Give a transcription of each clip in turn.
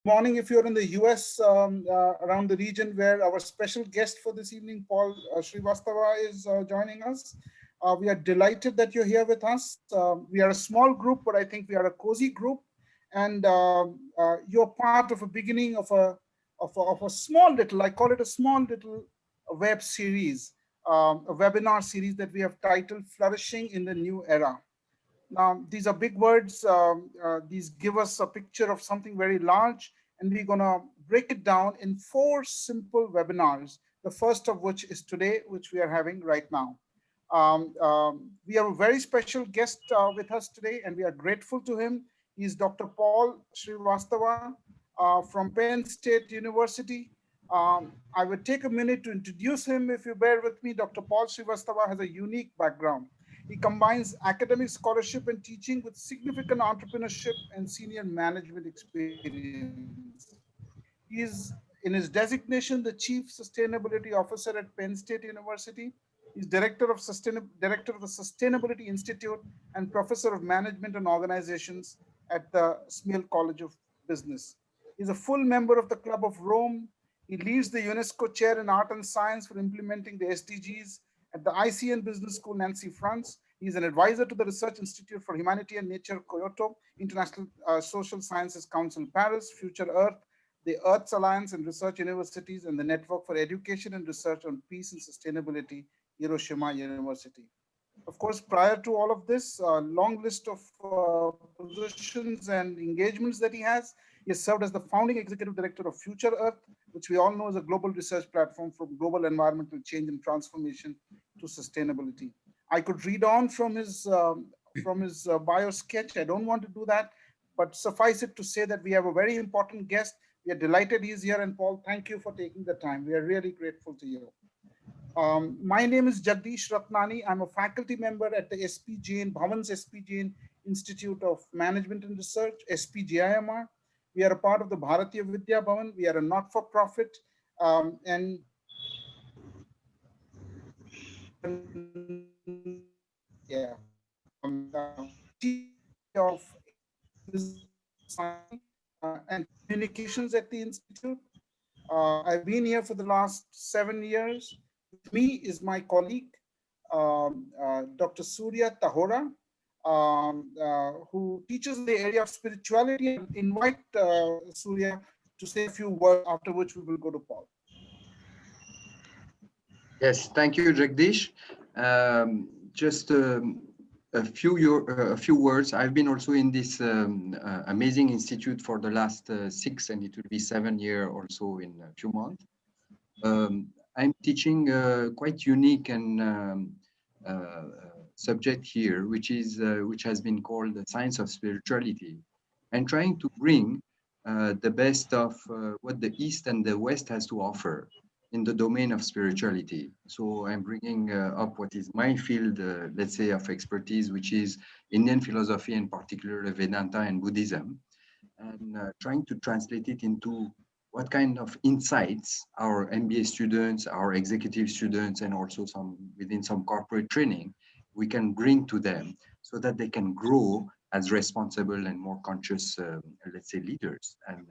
Morning if you're in the US, around the region where our special guest for this evening, Paul Shrivastava, is joining us. We are delighted that you're here with us. We are a small group, but I think we are a cozy group. And you're part of a beginning of a small little, I call it a small little web series, a webinar series that we have titled Flourishing in the New Era. Now, these are big words. These give us a picture of something very large, and we're going to break it down in 4 simple webinars, the first of which is today, which we are having right now. We have a very special guest with us today, and we are grateful to him. He's Dr. Paul Shrivastava from Penn State University. I would take a minute to introduce him, if you bear with me. Dr. Paul Shrivastava has a unique background. He combines academic scholarship and teaching with significant entrepreneurship and senior management experience. He is, in his designation, the Chief Sustainability Officer at Penn State University. He's Director of the Sustainability Institute and Professor of Management and Organizations at the CWIL College of Business. He's a full member of the Club of Rome. He leads the UNESCO Chair in Art and Science for implementing the SDGs at the ICN Business School, Nancy, France. He is an advisor to the Research Institute for Humanity and Nature, Kyoto, International Social Sciences Council, Paris, Future Earth, the Earth's Alliance and Research Universities, and the Network for Education and Research on Peace and Sustainability, Hiroshima University. Of course, prior to all of this, a long list of positions and engagements that he has. He has served as the founding executive director of Future Earth, which we all know is a global research platform for global environmental change and transformation to sustainability. I could read on from his bio sketch. I don't want to do that, but suffice it to say that we have a very important guest. We are delighted he's here. And Paul, thank you for taking the time. We are really grateful to you. My name is Jagdish Rattanani. I'm a faculty member at the SPJIMR, Bhavan's SPJIMR Institute of Management and Research, SPJIMR. We are a part of the Bharatiya Vidya Bhavan. We are a not-for-profit and yeah, of and communications at the Institute. I've been here for the last 7 years. With me is my colleague, Dr. Surya Tahora, who teaches in the area of spirituality. I invite Surya to say a few words, after which we will go to Paul. Yes, thank you, Jagdish. Just a few words. I've been also in this amazing institute for the last 6, and it will be 7 years or so in a few months. I'm teaching quite unique and subject here, which has been called the science of spirituality, and trying to bring the best of what the East and the West has to offer in the domain of spirituality. So I'm bringing up what is my field, let's say, of expertise, which is Indian philosophy, in particular Vedanta and Buddhism, and trying to translate it into what kind of insights our MBA students, our executive students, and also within some corporate training, we can bring to them so that they can grow as responsible and more conscious, let's say, leaders. And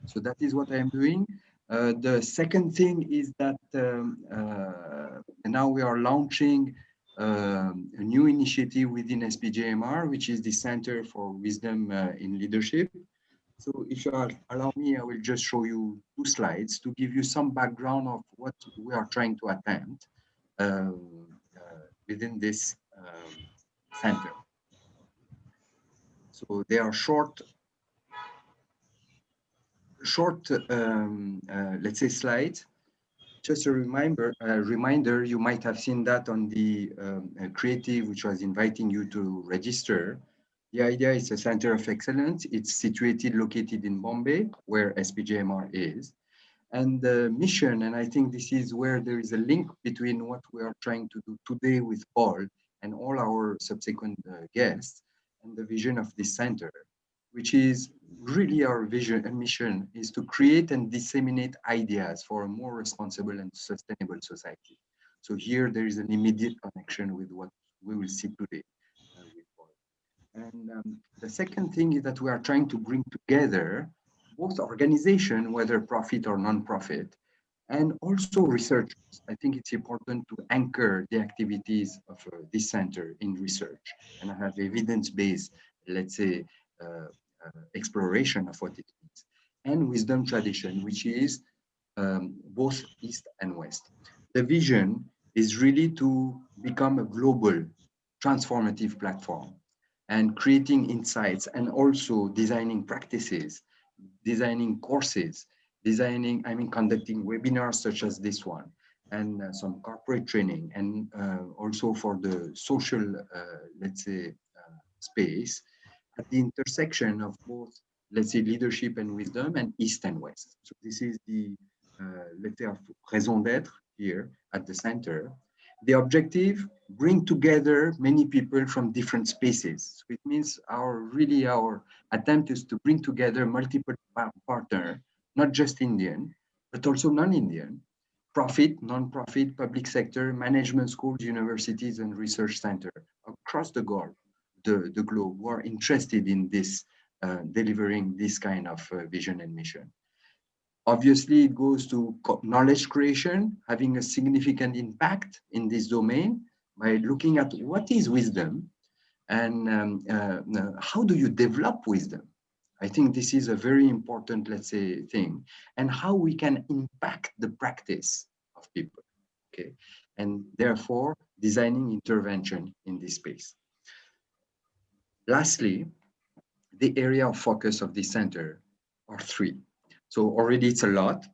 so that is what I am doing. The second thing is that now we are launching a new initiative within SPJIMR, which is the Center for Wisdom in Leadership. So if you allow me, I will just show you 2 slides to give you some background of what we are trying to attempt within this center. So they are short, let's say, slides. Just a reminder, you might have seen that on the creative, which was inviting you to register. The idea is a center of excellence. It's located in Bombay, where SPJIMR is. And the mission, and I think this is where there is a link between what we are trying to do today with Paul and all our subsequent guests, and the vision of this center, which is really our vision and mission, is to create and disseminate ideas for a more responsible and sustainable society. So here there is an immediate connection with what we will see today with Paul. And the second thing is that we are trying to bring together both organizations, whether profit or non-profit, and also researchers. I think it's important to anchor the activities of this center in research and have evidence-based, let's say, exploration of what it means. And wisdom tradition, which is both East and West. The vision is really to become a global transformative platform and creating insights and also designing practices, designing courses, conducting webinars such as this one, and some corporate training, and also for the social, let's say, space at the intersection of both, let's say, leadership and wisdom and East and West. So this is the, let's say, raison d'être here at the center. The objective, bring together many people from different spaces. So it means our attempt is to bring together multiple partners, not just Indian, but also non-Indian, profit, non-profit, public sector, management schools, universities, and research center across the globe, the globe who are interested in this, delivering this kind of vision and mission. Obviously, it goes to knowledge creation, having a significant impact in this domain by looking at what is wisdom and how do you develop wisdom. I think this is a very important, let's say, thing, and how we can impact the practice of people, okay? And therefore, designing intervention in this space. Lastly, the area of focus of this center are three. So already it's a lot,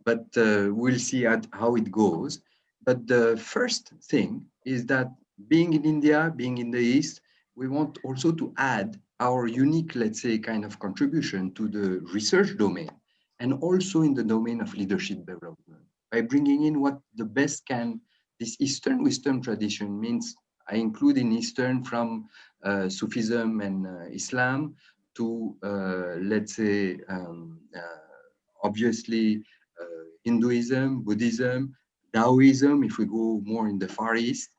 but we'll see how it goes. But the first thing is that being in India, being in the East, we want also to add our unique, let's say, kind of contribution to the research domain and also in the domain of leadership development by bringing in what the best can. This Eastern wisdom tradition means I include in Eastern from Sufism and Islam to, let's say, obviously Hinduism, Buddhism, Taoism, if we go more in the Far East,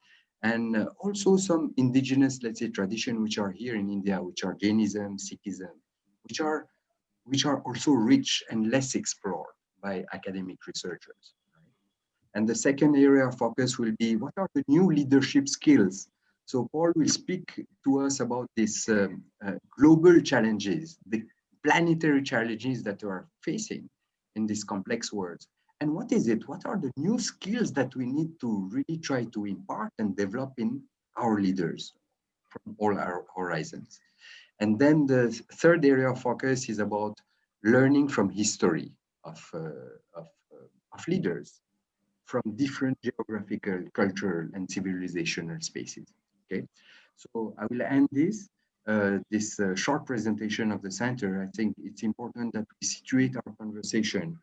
and also some indigenous, let's say, tradition which are here in India, which are Jainism, Sikhism, which are also rich and less explored by academic researchers. Right? And the second area of focus will be what are the new leadership skills. So Paul will speak to us about these global challenges, the planetary challenges that we are facing in this complex world. And what is it? What are the new skills that we need to really try to impart and develop in our leaders from all our horizons? And then the third area of focus is about learning from history of leaders from different geographical, cultural, and civilizational spaces. Okay, so I will end this short presentation of the center. I think it's important that we situate our conversation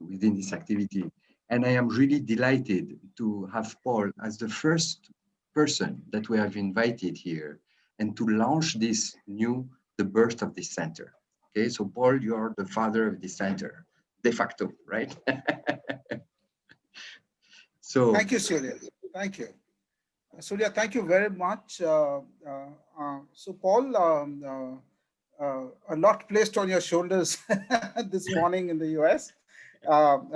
within this activity. And I am really delighted to have Paul as the first person that we have invited here and to launch the birth of this center. Okay, so Paul, you are the father of this center, de facto, right? So thank you, Surya. Thank you. Surya, thank you very much. So Paul, a lot placed on your shoulders this morning in the US.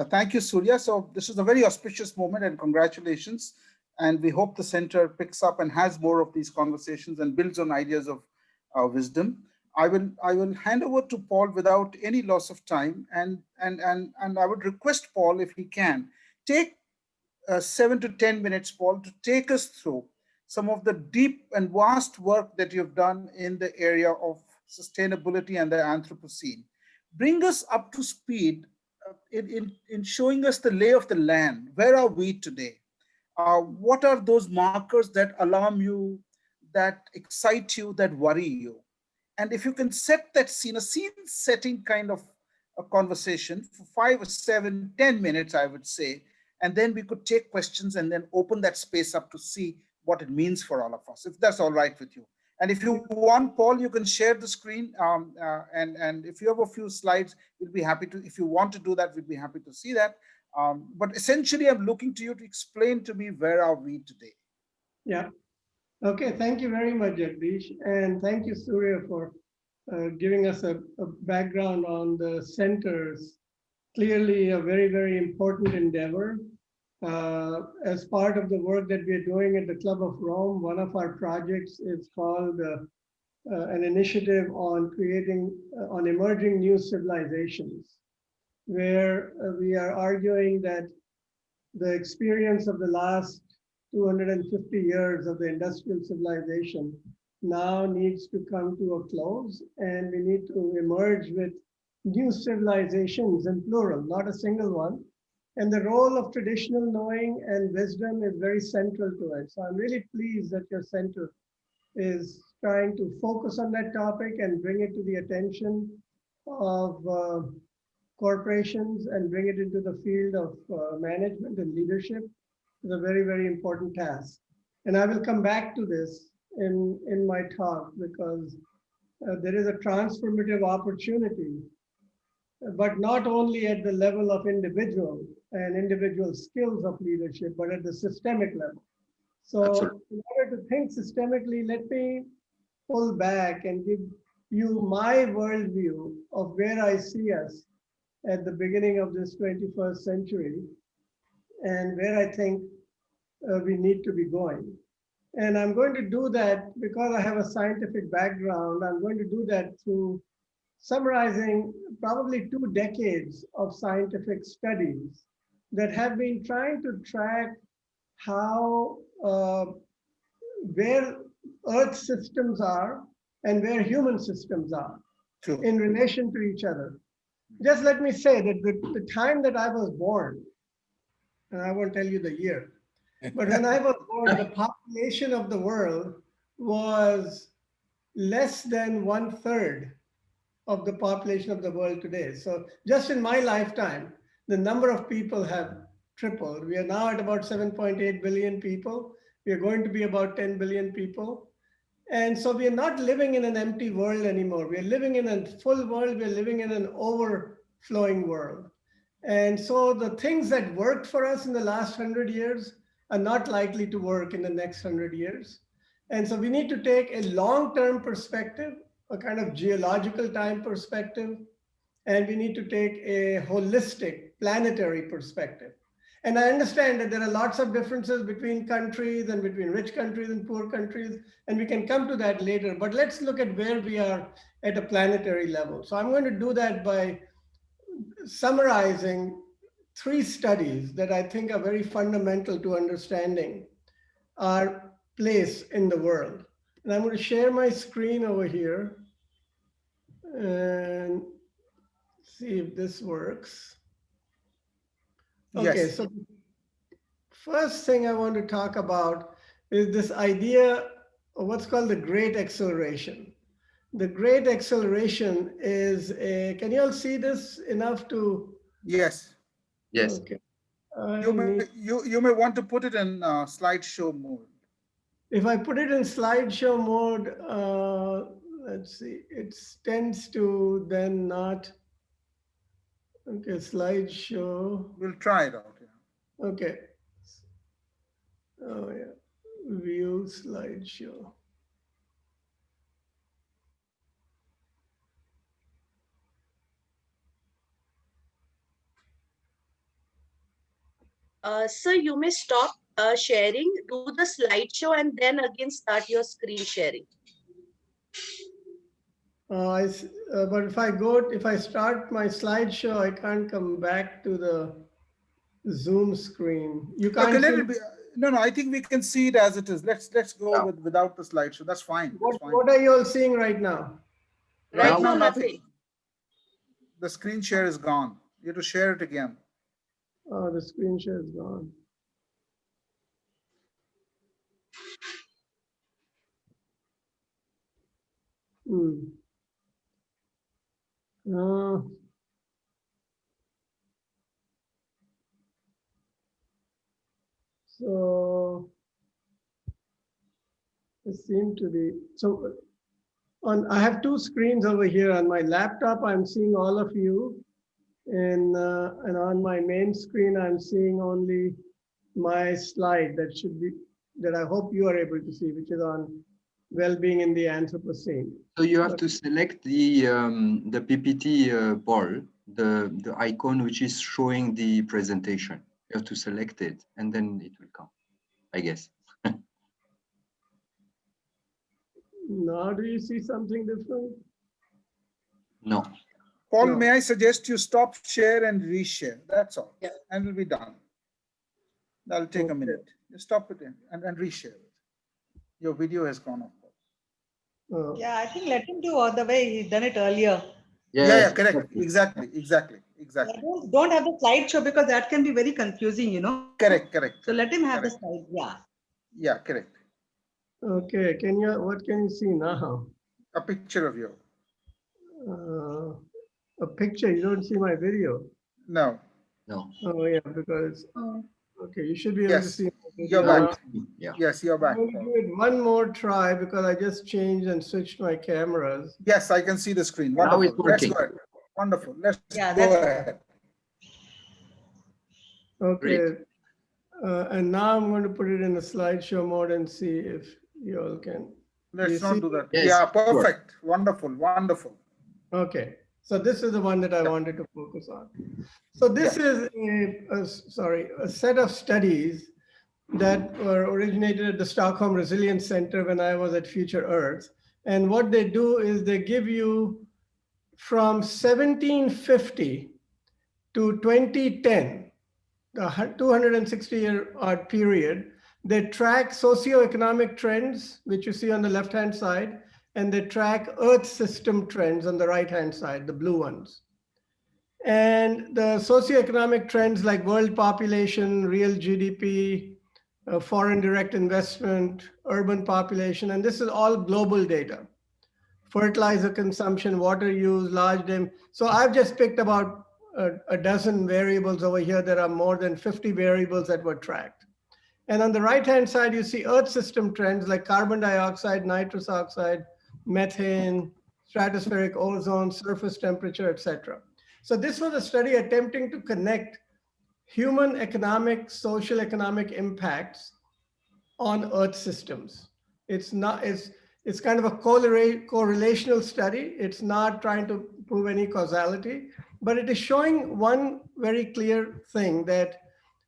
Thank you, Surya. So this is a very auspicious moment and congratulations. And we hope the center picks up and has more of these conversations and builds on ideas of wisdom. I will hand over to Paul without any loss of time. And I would request Paul, if he can, take 7 to 10 minutes, Paul, to take us through some of the deep and vast work that you've done in the area of sustainability and the Anthropocene. Bring us up to speed in showing us the lay of the land. Where are we today? What are those markers that alarm you, that excite you, that worry you? And if you can set that scene, a scene setting kind of a conversation for 5 or 7, 10 minutes, I would say, and then we could take questions and then open that space up to see what it means for all of us, if that's all right with you. And if you want, Paul, you can share the screen. And if you have a few slides, we'll be happy to, if you want to do that, we'd be happy to see that. But essentially, I'm looking to you to explain to me, where are we today? Yeah. Okay, thank you very much, Jagdish. And thank you, Surya, for giving us a background on the centers. Clearly a very, very important endeavor. As part of the work that we're doing at the Club of Rome, one of our projects is called an initiative on creating, on emerging new civilizations, where we are arguing that the experience of the last 250 years of the industrial civilization now needs to come to a close, and we need to emerge with new civilizations in plural, not a single one. And the role of traditional knowing and wisdom is very central to it. So I'm really pleased that your center is trying to focus on that topic and bring it to the attention of corporations and bring it into the field of management and leadership is a very, very important task. And I will come back to this in my talk because there is a transformative opportunity, but not only at the level of individual and individual skills of leadership, but at the systemic level. So Absolutely. in order to think systemically, let me pull back and give you my worldview of where I see us at the beginning of this 21st century and where I think we need to be going. And I'm going to do that because I have a scientific background. I'm going to do that through summarizing probably 2 decades of scientific studies that have been trying to track how, where Earth systems are and where human systems are in relation to each other. Just let me say that the time that I was born, and I won't tell you the year, but when I was born, the population of the world was less than 1/3 of the population of the world today. So just in my lifetime, the number of people have tripled. We are now at about 7.8 billion people. We are going to be about 10 billion people. And so we are not living in an empty world anymore. We are living in a full world. We are living in an overflowing world. And so the things that worked for us in the last 100 years are not likely to work in the next 100 years. And so we need to take a long-term perspective, a kind of geological time perspective, and we need to take a holistic planetary perspective. And I understand that there are lots of differences between countries and between rich countries and poor countries, and we can come to that later, but let's look at where we are at a planetary level. So I'm going to do that by summarizing 3 studies that I think are very fundamental to understanding our place in the world. And I'm going to share my screen over here and see if this works. Okay, Yes. so first thing I want to talk about is this idea of what's called the Great Acceleration. The Great Acceleration is a, can you all see this enough to? Yes. Yes. Okay. You may want to put it in slideshow mode. If I put it in slideshow mode, let's see, it tends to then not. Okay, slideshow. We'll try it out. Yeah. Okay. Oh yeah, view slideshow. Sir, you may stop sharing, do the slideshow, and then again start your screen sharing. But if I start my slideshow, I can't come back to the Zoom screen. You can't. Okay, let it be. No, I think we can see it as it is. Let's go without the slideshow. That's fine. That's fine. What are you all seeing right now? Right now, nothing. The screen share is gone. You have to share it again. Oh, the screen share is gone. So it seemed to be, so I have 2 screens over here. On my laptop, I'm seeing all of you. And on my main screen, I'm seeing only my slide that should be that I hope you are able to see, which is on well-being in the Anthropocene. So you have to select the PPT ball, the icon which is showing the presentation. You have to select it, and then it will come, I guess. Now, do you see something different? No. Paul, No. may I suggest you stop share and reshare? That's all. Yeah. And we'll be done. That'll take a Okay. minute. Just stop it and reshare it. Your video has gone off. Yeah, I think let him do all the way he's done it earlier. Yeah, correct. Exactly. Don't have the slideshow because that can be very confusing, you know. Correct. So let him have the Correct. slide. Yeah. Yeah, correct. Okay, what can you see now? A picture of you. A picture, you don't see my video. No. No. Oh yeah, because, okay, you should be able to Yes. see my You're video. back. Yeah. Yes, you're back. I'm going to do it one more try because I just changed and switched my cameras. Yes, I can see the screen. Now Wonderful. it's Let's working. go ahead. Wonderful. Let's Yeah, go ahead. Okay, and now I'm going to put it in the slideshow mode and see if you all can. Let's you not see? do that. Yes, Yeah, sure. perfect. Wonderful. Okay, so this is the one that I wanted to focus on. So this is a set of studies that were originated at the Stockholm Resilience Center when I was at Future Earth. And what they do is they give you from 1750 to 2010, the 260-year period, they track socioeconomic trends, which you see on the left-hand side, and they track Earth system trends on the right-hand side, the blue ones. And the socioeconomic trends like world population, real GDP, foreign direct investment, urban population, and this is all global data. Fertilizer consumption, water use, large dam. So I've just picked about a dozen variables over here. There are more than 50 variables that were tracked. And on the right-hand side, you see Earth system trends like carbon dioxide, nitrous oxide, methane, stratospheric ozone, surface temperature, etc. So this was a study attempting to connect human economic, social economic impacts on Earth systems. It's kind of a correlational study. It's not trying to prove any causality, but it is showing one very clear thing that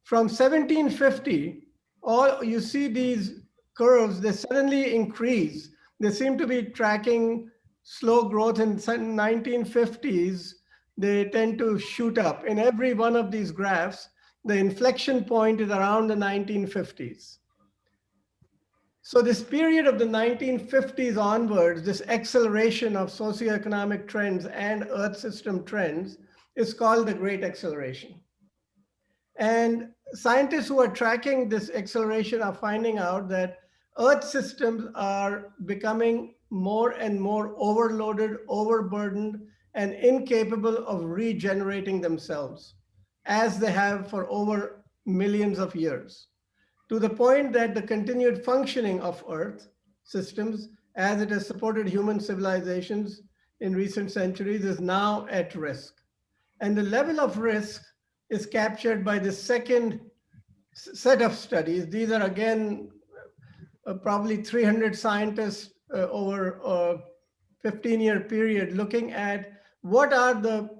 from 1750, all you see these curves, they suddenly increase. They seem to be tracking slow growth in 1950s. They tend to shoot up. In every one of these graphs, the inflection point is around the 1950s. So this period of the 1950s onwards, this acceleration of socioeconomic trends and Earth system trends is called the Great Acceleration. And scientists who are tracking this acceleration are finding out that Earth systems are becoming more and more overloaded, overburdened, and incapable of regenerating themselves, as they have for over millions of years, to the point that the continued functioning of Earth systems, as it has supported human civilizations in recent centuries, is now at risk. And the level of risk is captured by the second set of studies. These are again, probably 300 scientists over a 15-year period looking at what are the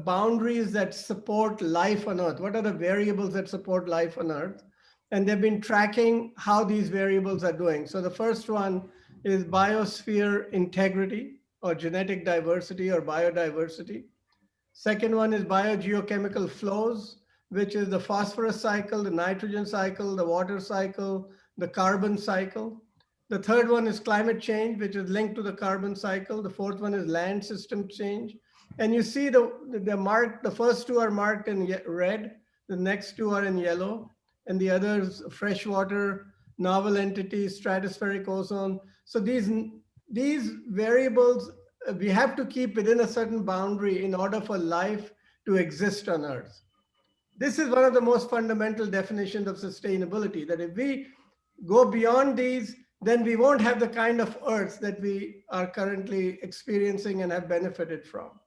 boundaries that support life on Earth? What are the variables that support life on Earth? And they've been tracking how these variables are doing. So the first one is biosphere integrity or genetic diversity or biodiversity. Second one is biogeochemical flows, which is the phosphorus cycle, the nitrogen cycle, the water cycle, the carbon cycle. The third one is climate change, which is linked to the carbon cycle. The fourth one is land system change. And you see the first two are marked in red, the next two are in yellow, and the others freshwater, novel entities, stratospheric ozone. So these variables, we have to keep within a certain boundary in order for life to exist on Earth. This is one of the most fundamental definitions of sustainability, that if we go beyond these, then we won't have the kind of Earth that we are currently experiencing and have benefited from.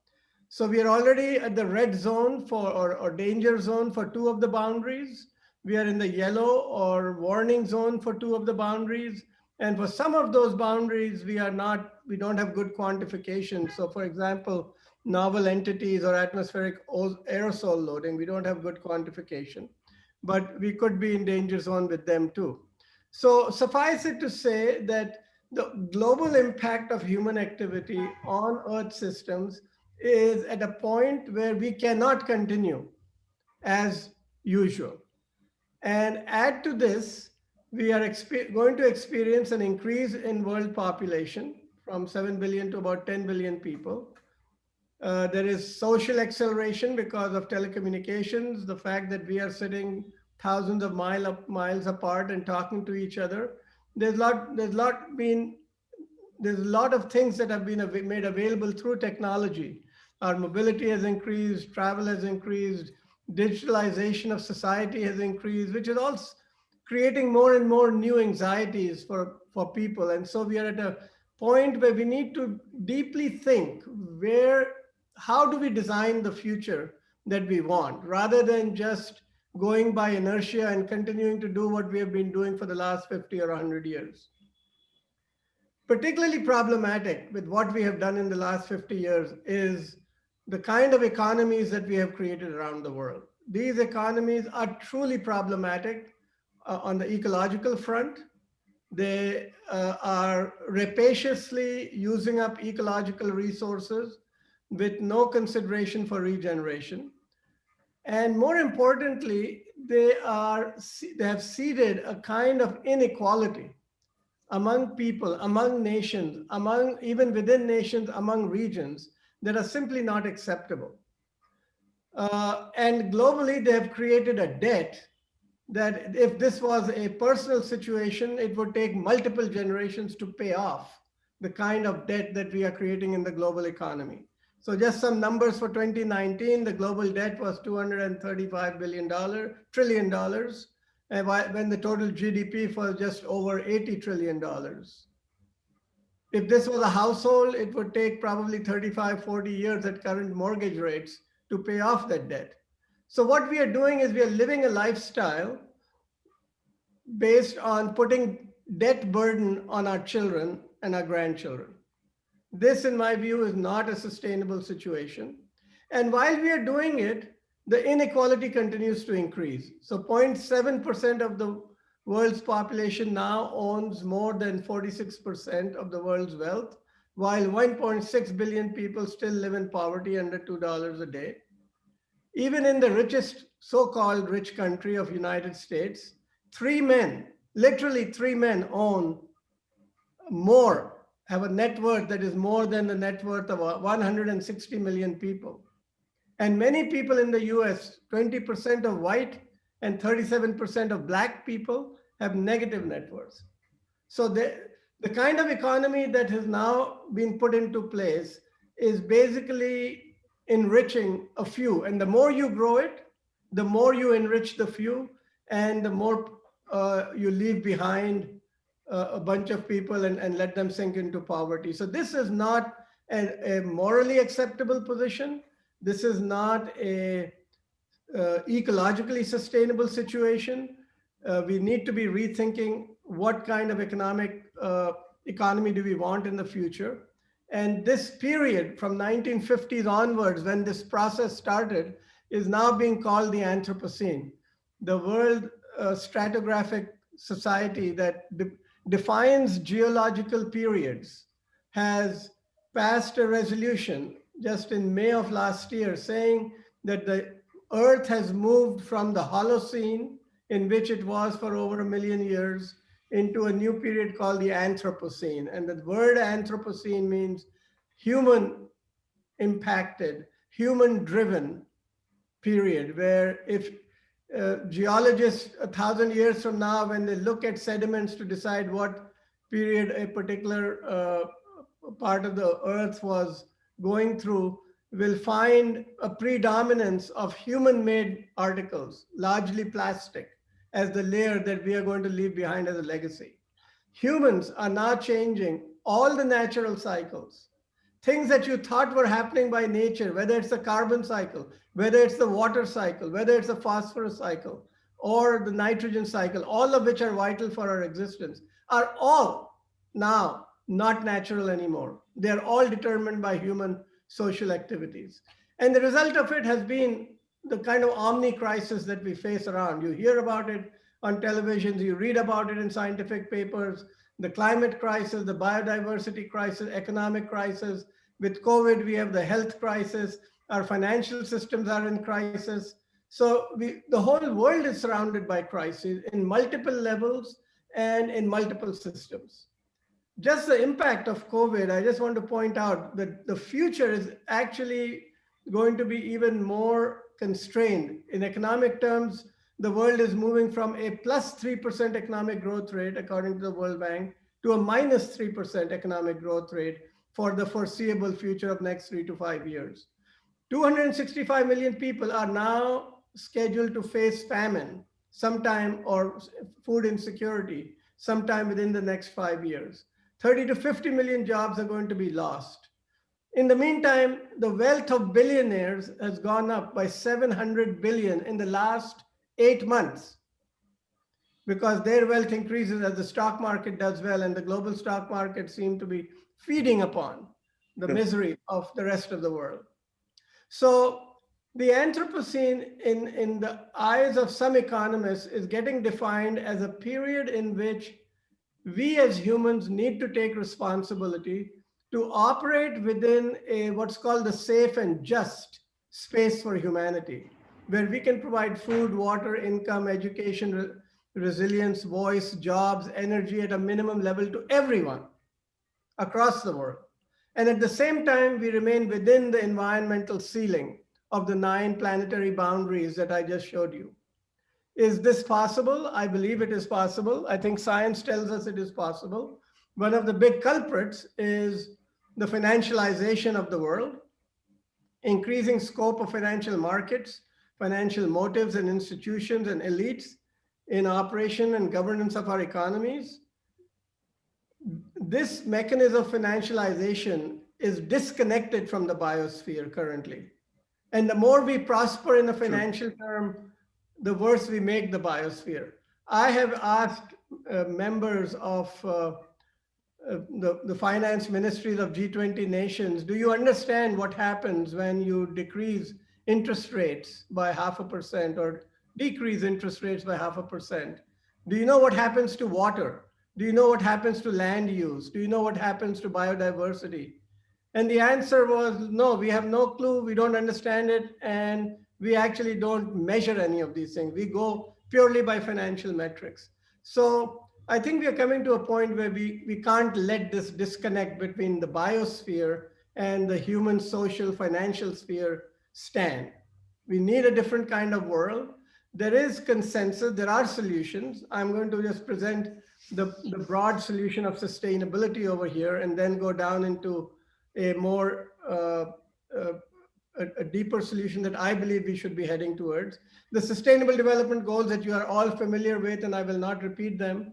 So we are already at the red zone or danger zone for two of the boundaries. we are in the yellow or warning zone for 2 of the boundaries. And for some of those boundaries, we don't have good quantification. So for example, novel entities or atmospheric aerosol loading, we don't have good quantification, but we could be in danger zone with them too. So suffice it to say that the global impact of human activity on Earth systems is at a point where we cannot continue as usual. And add to this, we are going to experience an increase in world population from 7 billion to about 10 billion people. There is social acceleration because of telecommunications, the fact that we are sitting thousands of miles apart and talking to each other. There's a lot of things that have been made available through technology. Our mobility has increased, travel has increased, digitalization of society has increased, which is also creating more and more new anxieties for people. And so we are at a point where we need to deeply think how do we design the future that we want, rather than just going by inertia and continuing to do what we have been doing for the last 50 or 100 years. Particularly problematic with what we have done in the last 50 years is the kind of economies that we have created around the world. These economies are truly problematic on the ecological front. They are rapaciously using up ecological resources with no consideration for regeneration. And more importantly, they have seeded a kind of inequality among people, among nations, even within nations, among regions that are simply not acceptable. And globally, they have created a debt that if this was a personal situation, it would take multiple generations to pay off the kind of debt that we are creating in the global economy. So just some numbers for 2019, the global debt was $235 trillion, and when the total GDP was just over $80 trillion. If this was a household, it would take probably 35, 40 years at current mortgage rates to pay off that debt. So what we are doing is we are living a lifestyle based on putting debt burden on our children and our grandchildren. This, in my view, is not a sustainable situation. And while we are doing it, the inequality continues to increase. So 0.7% of the world's population now owns more than 46% of the world's wealth, while 1.6 billion people still live in poverty under $2 a day. Even in the richest so-called rich country of United States, 3 men, literally 3 men own more, have a net worth that is more than the net worth of 160 million people. And many people in the US, 20% of white and 37% of Black people have negative net worths. So the kind of economy that has now been put into place is basically enriching a few. And the more you grow it, the more you enrich the few, and the more you leave behind a bunch of people and let them sink into poverty. So this is not a morally acceptable position. This is not a ecologically sustainable situation. We need to be rethinking what kind of economy do we want in the future. And this period from 1950s onwards, when this process started, is now being called the Anthropocene. The world stratigraphic society that defines geological periods has passed a resolution just in May of last year saying that the Earth has moved from the Holocene, in which it was for over 1 million years, into a new period called the Anthropocene. And the word Anthropocene means human impacted, human driven period, where if geologists 1,000 years from now, when they look at sediments to decide what period a particular part of the Earth was going through, will find a predominance of human-made articles, largely plastic, as the layer that we are going to leave behind as a legacy. Humans are now changing all the natural cycles. Things that you thought were happening by nature, whether it's the carbon cycle, whether it's the water cycle, whether it's the phosphorus cycle, or the nitrogen cycle, all of which are vital for our existence, are all now not natural anymore. They're all determined by human social activities. And the result of it has been the kind of omni crisis that we face around. You hear about it on televisions, you read about it in scientific papers, the climate crisis, the biodiversity crisis, economic crisis. With COVID, we have the health crisis. Our financial systems are in crisis. So the whole world is surrounded by crises in multiple levels and in multiple systems. Just the impact of COVID, I just want to point out that the future is actually going to be even more constrained. In economic terms, the world is moving from a plus 3% economic growth rate, according to the World Bank, to a minus 3% economic growth rate for the foreseeable future of next 3 to 5 years. 265 million people are now scheduled to face famine sometime, or food insecurity sometime within the next 5 years. 30 to 50 million jobs are going to be lost. In the meantime, the wealth of billionaires has gone up by 700 billion in the last 8 months, because their wealth increases as the stock market does well, and the global stock market seem to be feeding upon the misery of the rest of the world. So the Anthropocene, in the eyes of some economists, is getting defined as a period in which we as humans need to take responsibility to operate within a what's called the safe and just space for humanity, where we can provide food, water, income, education, resilience, voice, jobs, energy at a minimum level to everyone across the world. And at the same time, we remain within the environmental ceiling of the 9 planetary boundaries that I just showed you. Is this possible? I believe it is possible. I think science tells us it is possible. One of the big culprits is the financialization of the world, increasing scope of financial markets, financial motives and institutions and elites in operation and governance of our economies. This mechanism of financialization is disconnected from the biosphere currently. And the more we prosper in a financial term, the worse we make the biosphere. I have asked members of the finance ministries of G20 nations, do you understand what happens when you decrease interest rates by 0.5% or decrease interest rates by 0.5%? Do you know what happens to water? Do you know what happens to land use? Do you know what happens to biodiversity? And the answer was, no, we have no clue. We don't understand it. And we actually don't measure any of these things. We go purely by financial metrics. So I think we are coming to a point where we can't let this disconnect between the biosphere and the human, social, financial sphere stand. We need a different kind of world. There is consensus. There are solutions. I'm going to just present the broad solution of sustainability over here, and then go down into a more a deeper solution that I believe we should be heading towards. The Sustainable Development Goals that you are all familiar with, and I will not repeat them,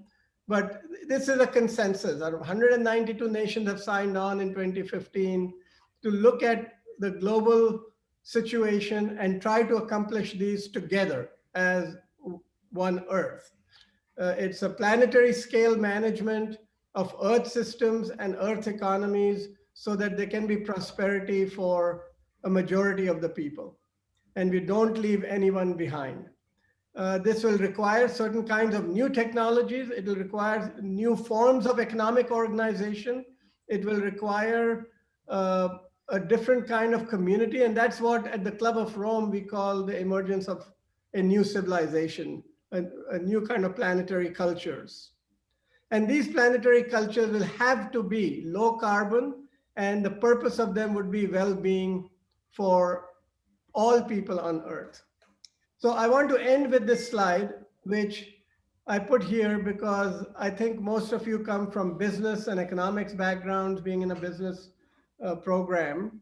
but this is a consensus. 192 nations have signed on in 2015 to look at the global situation and try to accomplish these together as one Earth. It's a planetary scale management of Earth systems and Earth economies so that there can be prosperity for a majority of the people, and we don't leave anyone behind. This will require certain kinds of new technologies. It will require new forms of economic organization. It will require a different kind of community. And that's what at the Club of Rome, we call the emergence of a new civilization, a new kind of planetary cultures. And these planetary cultures will have to be low carbon, and the purpose of them would be well-being for all people on Earth. So I want to end with this slide, which I put here because I think most of you come from business and economics backgrounds, being in a business program.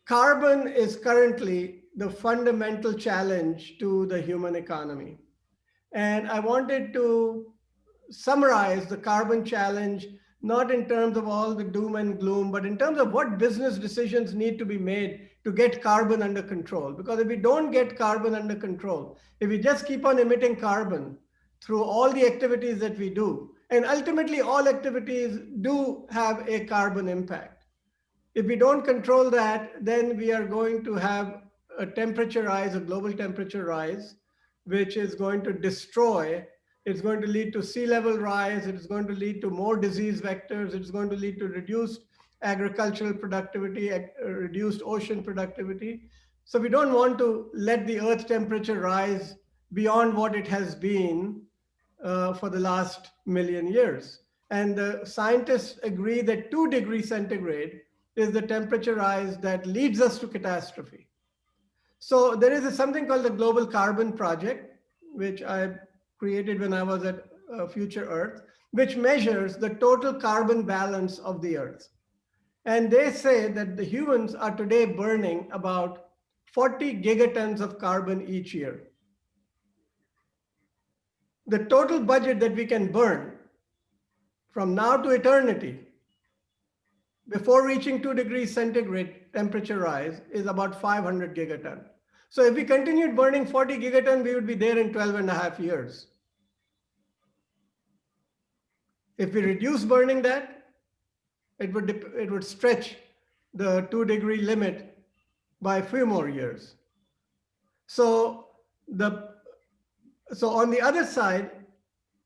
Carbon is currently the fundamental challenge to the human economy. And I wanted to summarize the carbon challenge not in terms of all the doom and gloom, but in terms of what business decisions need to be made to get carbon under control. Because if we don't get carbon under control, if we just keep on emitting carbon through all the activities that we do, and ultimately all activities do have a carbon impact. If we don't control that, then we are going to have a temperature rise, a global temperature rise, which is going to destroy. It's going to lead to sea level rise. It's going to lead to more disease vectors. It's going to lead to reduced agricultural productivity, reduced ocean productivity. So we don't want to let the Earth temperature rise beyond what it has been for the last million years. And the scientists agree that 2 degrees centigrade is the temperature rise that leads us to catastrophe. So there is something called the Global Carbon Project, which I created when I was at Future Earth, which measures the total carbon balance of the Earth. And they say that the humans are today burning about 40 gigatons of carbon each year. The total budget that we can burn from now to eternity before reaching 2 degrees centigrade temperature rise is about 500 gigaton. So if we continued burning 40 gigaton, we would be there in 12.5 years. If we reduce burning that, it would stretch the 2 degree limit by a few more years. So on the other side,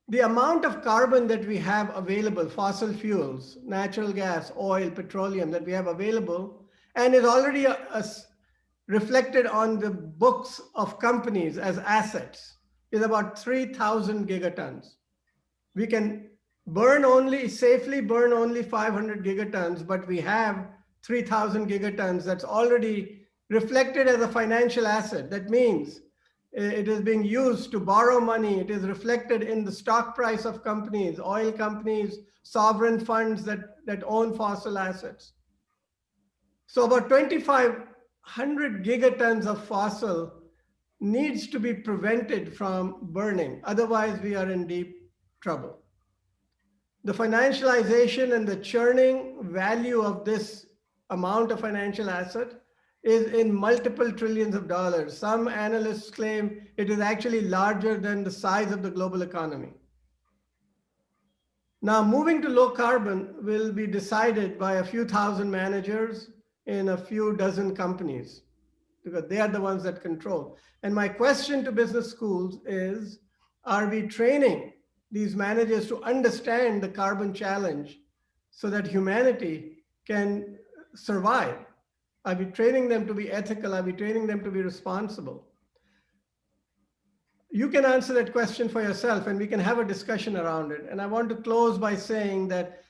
the amount of carbon that we have available, fossil fuels, natural gas, oil, petroleum that we have available, and is already reflected on the books of companies as assets, is about 3,000 gigatons. We can safely burn only 500 gigatons, but we have 3,000 gigatons that's already reflected as a financial asset. That means it is being used to borrow money. It is reflected in the stock price of companies, oil companies, sovereign funds that own fossil assets. So about 2,500 gigatons of fossil needs to be prevented from burning. Otherwise, we are in deep trouble. The financialization and the churning value of this amount of financial asset is in multiple trillions of dollars. Some analysts claim it is actually larger than the size of the global economy. Now, moving to low carbon will be decided by a few thousand managers in a few dozen companies, because they are the ones that control. And my question to business schools is, are we training these managers to understand the carbon challenge so that humanity can survive? Are we training them to be ethical? Are we training them to be responsible? You can answer that question for yourself, and we can have a discussion around it. And I want to close by saying that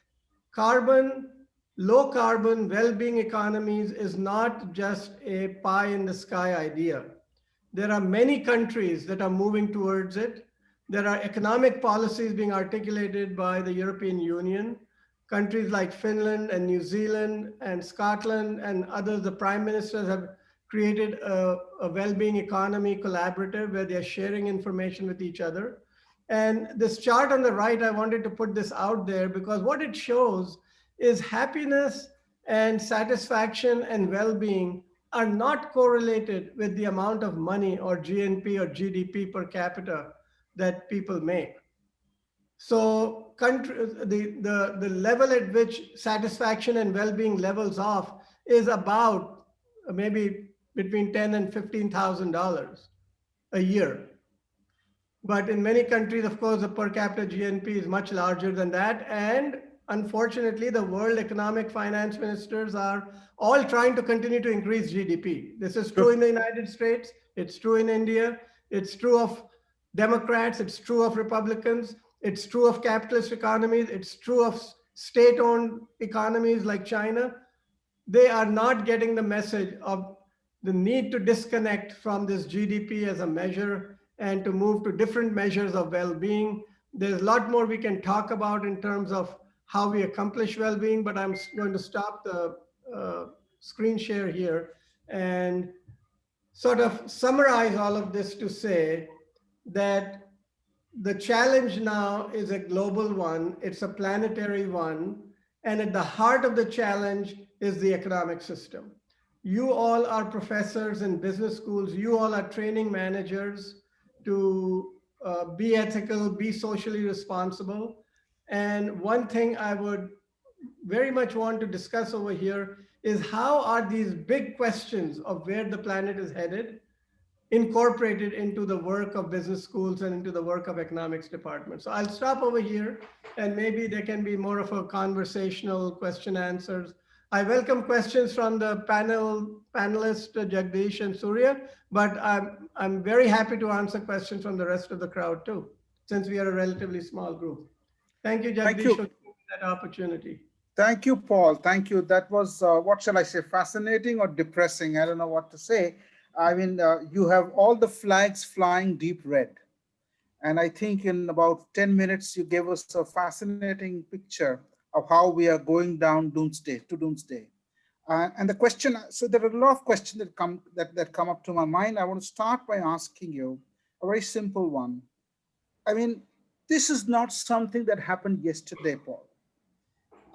low carbon, well-being economies is not just a pie in the sky idea. There are many countries that are moving towards it. There are economic policies being articulated by the European Union. Countries like Finland and New Zealand and Scotland and others, the prime ministers have created a well-being economy collaborative where they're sharing information with each other. And this chart on the right, I wanted to put this out there because what it shows is happiness and satisfaction and well-being are not correlated with the amount of money or GNP or GDP per capita that people make. So the level at which satisfaction and well-being levels off is about maybe between $10,000 and $15,000 a year. But in many countries, of course, the per capita GNP is much larger than that. And unfortunately, the world economic finance ministers are all trying to continue to increase GDP. This is true in the United States. It's true in India. It's true of Democrats. It's true of Republicans. It's true of capitalist economies. It's true of state-owned economies like China. They are not getting the message of the need to disconnect from this GDP as a measure and to move to different measures of well-being. There's a lot more we can talk about in terms of how we accomplish well-being, but I'm going to stop the screen share here and sort of summarize all of this to say that the challenge now is a global one. It's a planetary one. And at the heart of the challenge is the economic system. You all are professors in business schools. You all are training managers to be ethical, be socially responsible. And one thing I would very much want to discuss over here is how are these big questions of where the planet is headed incorporated into the work of business schools and into the work of economics departments. So I'll stop over here and maybe there can be more of a conversational question answers. I welcome questions from the panelists, Jagdish and Surya, but I'm very happy to answer questions from the rest of the crowd too, since we are a relatively small group. Thank you, Jagdish, for giving me that opportunity. Thank you, Paul. Thank you. That was, what shall I say, fascinating or depressing? I don't know what to say. I mean, you have all the flags flying deep red. And I think in about 10 minutes, you gave us a fascinating picture of how we are going down doomsday. And the question, so there are a lot of questions that come up to my mind. I want to start by asking you a very simple one. I mean, this is not something that happened yesterday, Paul.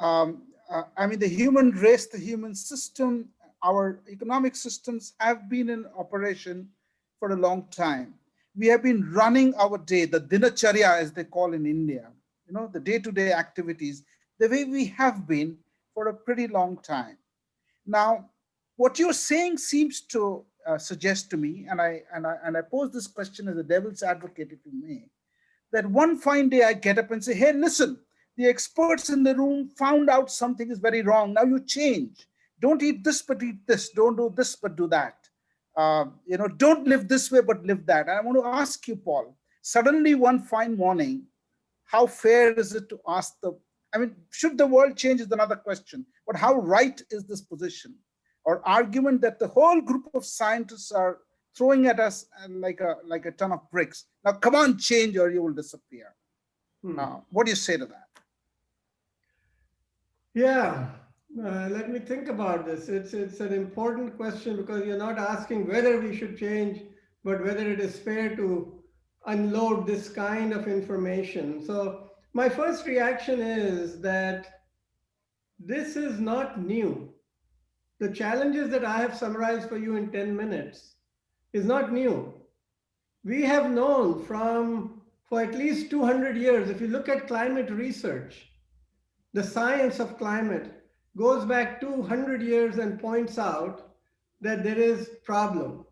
I mean, the human race, the human system, our economic systems have been in operation for a long time. We have been running our day, the dinacharya, as they call in India, you know, the day-to-day activities, the way we have been for a pretty long time. Now, what you're saying seems to suggest to me, and I pose this question as a devil's advocate, if you may, that one fine day I get up and say, hey, listen, the experts in the room found out something is very wrong. Now you change. Don't eat this, but eat this. Don't do this, but do that. You know, don't live this way, but live that. And I want to ask you, Paul, suddenly one fine morning, how fair is it to ask I mean, should the world change is another question, but how right is this position or argument that the whole group of scientists are throwing at us like a ton of bricks? Now, come on, change or you will disappear. What do you say to that? Yeah, let me think about this. It's an important question because you're not asking whether we should change, but whether it is fair to unload this kind of information. So my first reaction is that this is not new. The challenges that I have summarized for you in 10 minutes is not new. We have known for at least 200 years, if you look at climate research, the science of climate goes back 200 years and points out that there is problem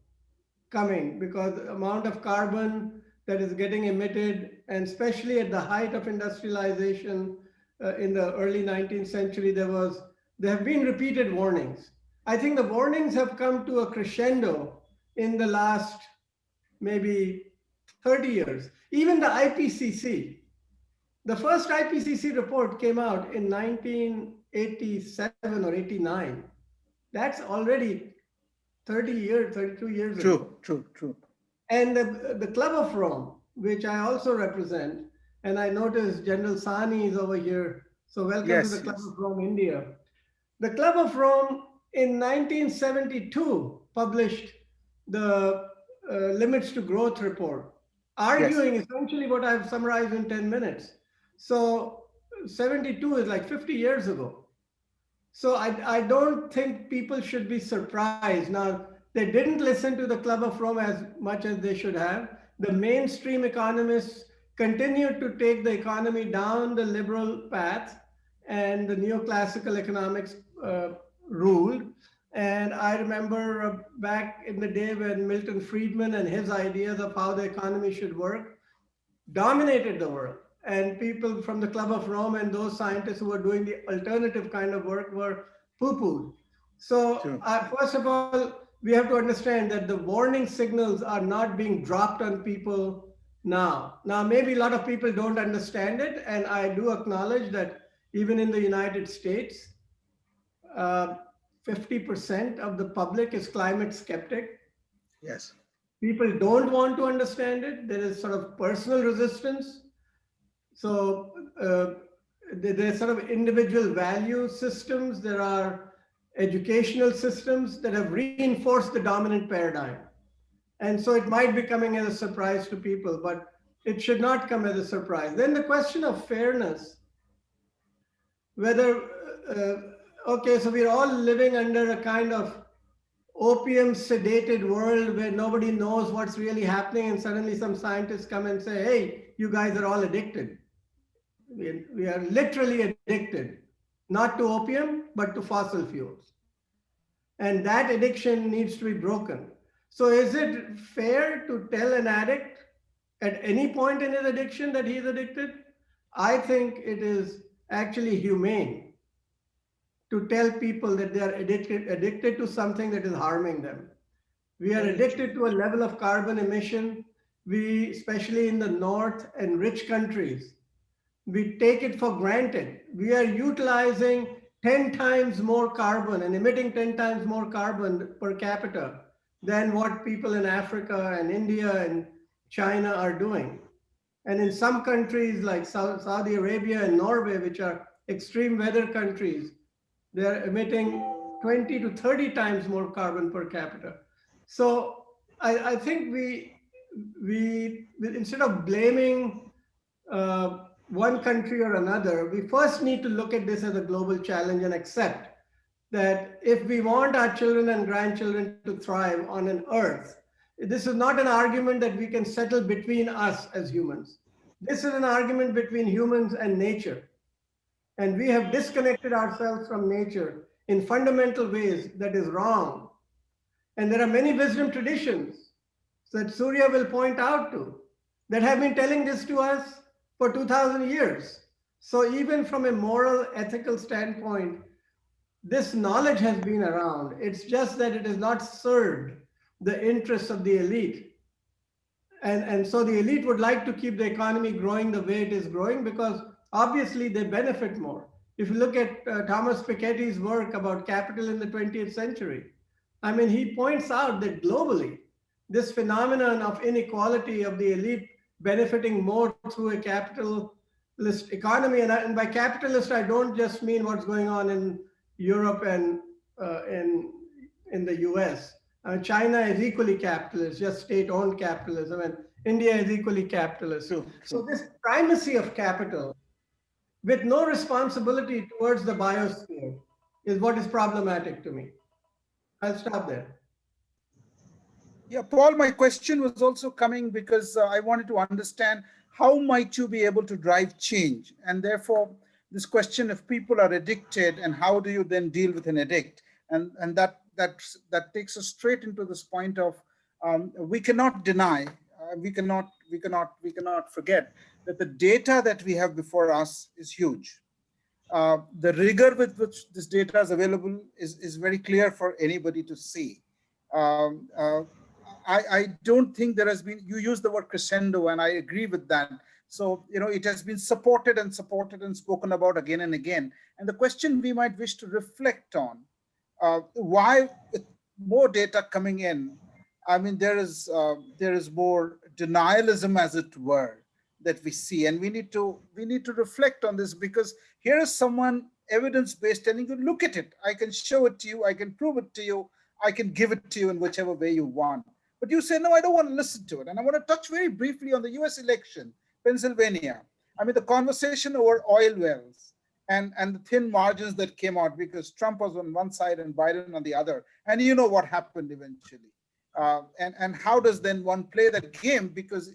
coming because the amount of carbon that is getting emitted, and especially at the height of industrialization in the early 19th century, there have been repeated warnings. I think the warnings have come to a crescendo in the last maybe 30 years. Even the IPCC, the first IPCC report came out in 1987 or 89. That's already 30 years, 32 years ago. True. And the Club of Rome, which I also represent, and I notice General Sani is over here. So welcome to the Club of Rome, India. The Club of Rome in 1972 published the Limits to Growth report, arguing essentially what I've summarized in 10 minutes. So 72 is like 50 years ago. So I don't think people should be surprised. Now, they didn't listen to the Club of Rome as much as they should have. The mainstream economists continued to take the economy down the liberal path, and the neoclassical economics ruled. And I remember back in the day when Milton Friedman and his ideas of how the economy should work dominated the world. And people from the Club of Rome and those scientists who were doing the alternative kind of work were poo-pooed. So first of all, we have to understand that the warning signals are not being dropped on people now. Now, maybe a lot of people don't understand it. And I do acknowledge that even in the United States, 50% of the public is climate skeptic. Yes. People don't want to understand it. There is sort of personal resistance. So there's sort of individual value systems. There are educational systems that have reinforced the dominant paradigm. And so it might be coming as a surprise to people. But it should not come as a surprise. Then the question of fairness, whether, okay, so we're all living under a kind of opium sedated world where nobody knows what's really happening, and suddenly some scientists come and say, hey, you guys are all addicted. We are literally addicted, not to opium, but to fossil fuels. And that addiction needs to be broken. So is it fair to tell an addict at any point in his addiction that he is addicted? I think it is actually humane to tell people that they are addicted to something that is harming them. We are addicted to a level of carbon emission. We, especially in the North and rich countries, we take it for granted. We are utilizing 10 times more carbon and emitting 10 times more carbon per capita than what people in Africa and India and China are doing. And in some countries like Saudi Arabia and Norway, which are extreme weather countries, they're emitting 20 to 30 times more carbon per capita. So I think we instead of blaming one country or another, we first need to look at this as a global challenge and accept that if we want our children and grandchildren to thrive on an earth, this is not an argument that we can settle between us as humans. This is an argument between humans and nature. And we have disconnected ourselves from nature in fundamental ways that is wrong. And there are many wisdom traditions that Surya will point out to that have been telling this to us for 2000 years. So even from a moral, ethical standpoint, this knowledge has been around. It's just that it has not served the interests of the elite. And so the elite would like to keep the economy growing the way it is growing because obviously they benefit more. If you look at Thomas Piketty's work about capital in the 20th century, I mean, he points out that globally, this phenomenon of inequality of the elite benefiting more through a capitalist economy, and by capitalist, I don't just mean what's going on in Europe and in the US. China is equally capitalist, just state-owned capitalism, and India is equally capitalist. So this primacy of capital with no responsibility towards the biosphere is what is problematic to me. I'll stop there. Yeah, Paul, my question was also coming because I wanted to understand how might you be able to drive change? And therefore, this question if people are addicted and how do you then deal with an addict? And that takes us straight into this point of we cannot deny, we cannot forget that the data that we have before us is huge. The rigor with which this data is available is very clear for anybody to see. I don't think there has been, you use the word crescendo and I agree with that. So, you know, it has been supported and spoken about again and again. And the question we might wish to reflect on, why with more data coming in, I mean, there is more denialism, as it were, that we see, and we need to reflect on this, because here is someone evidence-based telling you, look at it, I can show it to you, I can prove it to you, I can give it to you in whichever way you want. But you say, no, I don't want to listen to it. And I want to touch very briefly on the US election, Pennsylvania. I mean, the conversation over oil wells and the thin margins that came out because Trump was on one side and Biden on the other. And you know what happened eventually. And how does then one play that game? Because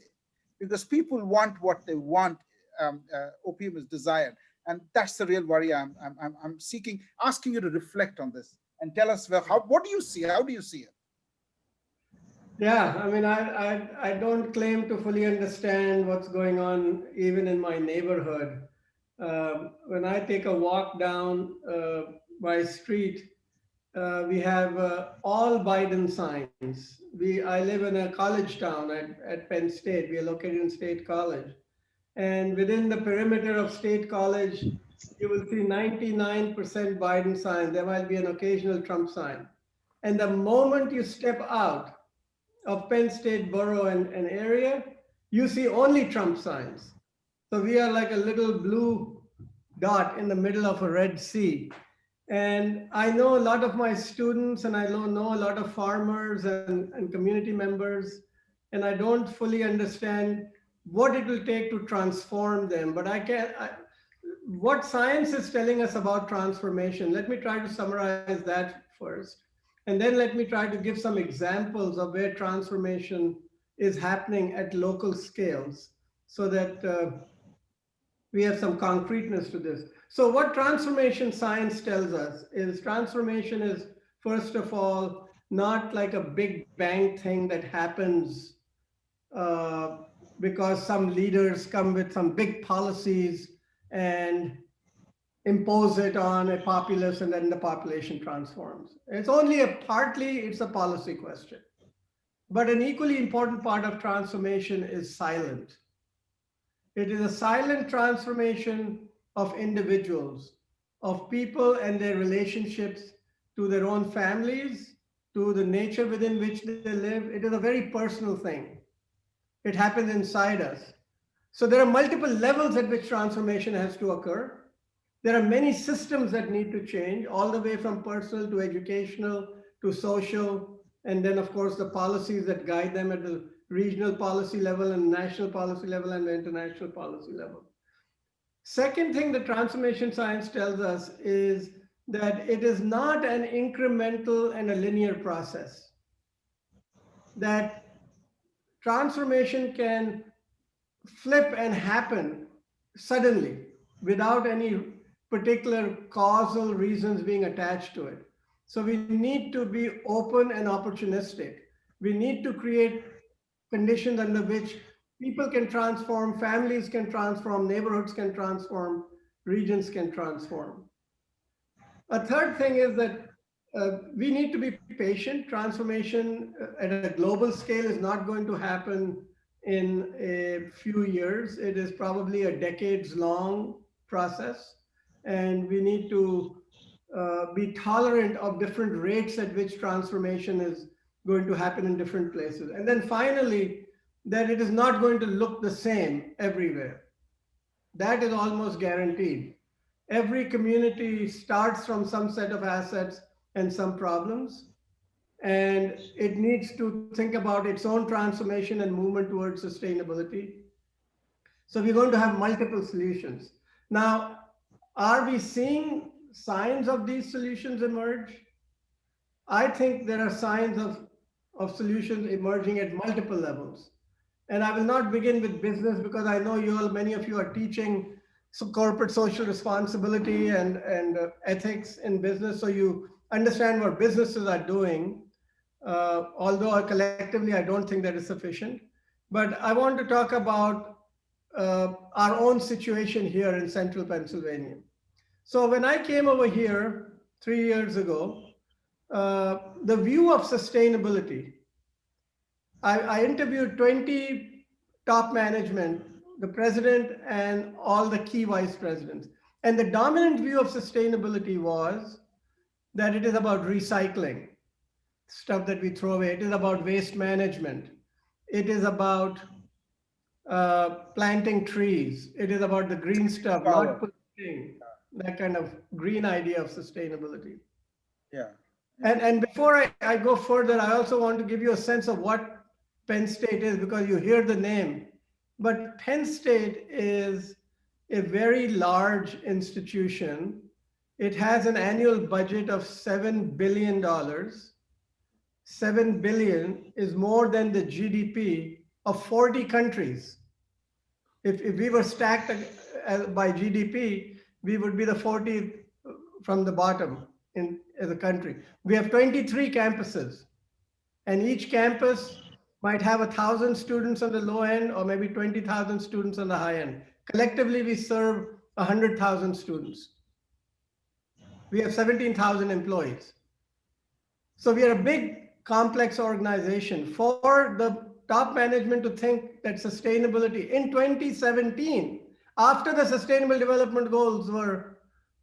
people want what they want. Opium is desired. And that's the real worry I'm asking you to reflect on this and tell us, what do you see? How do you see it? Yeah, I mean, I don't claim to fully understand what's going on even in my neighborhood. When I take a walk down my street, we have all Biden signs. I live in a college town at Penn State. We are located in State College. And within the perimeter of State College, you will see 99% Biden signs. There might be an occasional Trump sign. And the moment you step out of Penn State borough and area, you see only Trump signs. So we are like a little blue dot in the middle of a Red Sea. And I know a lot of my students, and I know a lot of farmers and community members, and I don't fully understand what it will take to transform them. But what science is telling us about transformation, let me try to summarize that first. And then let me try to give some examples of where transformation is happening at local scales so that we have some concreteness to this. So what transformation science tells us is transformation is, first of all, not like a big bang thing that happens because some leaders come with some big policies and impose it on a populace and then the population transforms. It's only it's a policy question. But an equally important part of transformation is silent. It is a silent transformation of individuals, of people and their relationships to their own families, to the nature within which they live. It is a very personal thing. It happens inside us. So there are multiple levels at which transformation has to occur. There are many systems that need to change, all the way from personal to educational to social, and then of course the policies that guide them at the regional policy level and national policy level and the international policy level. Second thing that transformation science tells us is that it is not an incremental and a linear process. That transformation can flip and happen suddenly without any particular causal reasons being attached to it. So we need to be open and opportunistic. We need to create conditions under which people can transform, families can transform, neighborhoods can transform, regions can transform. A third thing is that we need to be patient. Transformation at a global scale is not going to happen in a few years. It is probably a decades-long process, and we need to be tolerant of different rates at which transformation is going to happen in different places. And then finally, that it is not going to look the same everywhere. That is almost guaranteed. Every community starts from some set of assets and some problems, and it needs to think about its own transformation and movement towards sustainability. So we're going to have multiple solutions. Now, are we seeing signs of these solutions emerge? I think there are signs of solutions emerging at multiple levels. And I will not begin with business because I know many of you are teaching corporate social responsibility and ethics in business. So you understand what businesses are doing, although collectively, I don't think that is sufficient. But I want to talk about our own situation here in central Pennsylvania. So when I came over here 3 years ago, the view of sustainability, I interviewed 20 top management, the president and all the key vice presidents. And the dominant view of sustainability was that it is about recycling, stuff that we throw away. It is about waste management. It is about planting trees. It is about the green stuff, not polluting, that kind of green idea of sustainability. Yeah. And before I go further, I also want to give you a sense of what Penn State is, because you hear the name. But Penn State is a very large institution. It has an annual budget of $7 billion. $7 billion is more than the GDP of 40 countries. If we were stacked by GDP, we would be the 40th from the bottom as a country. We have 23 campuses, and each campus might have 1,000 students on the low end or maybe 20,000 students on the high end. Collectively, we serve 100,000 students. We have 17,000 employees. So we are a big, complex organization. For the top management to think that sustainability in 2017, after the Sustainable Development Goals were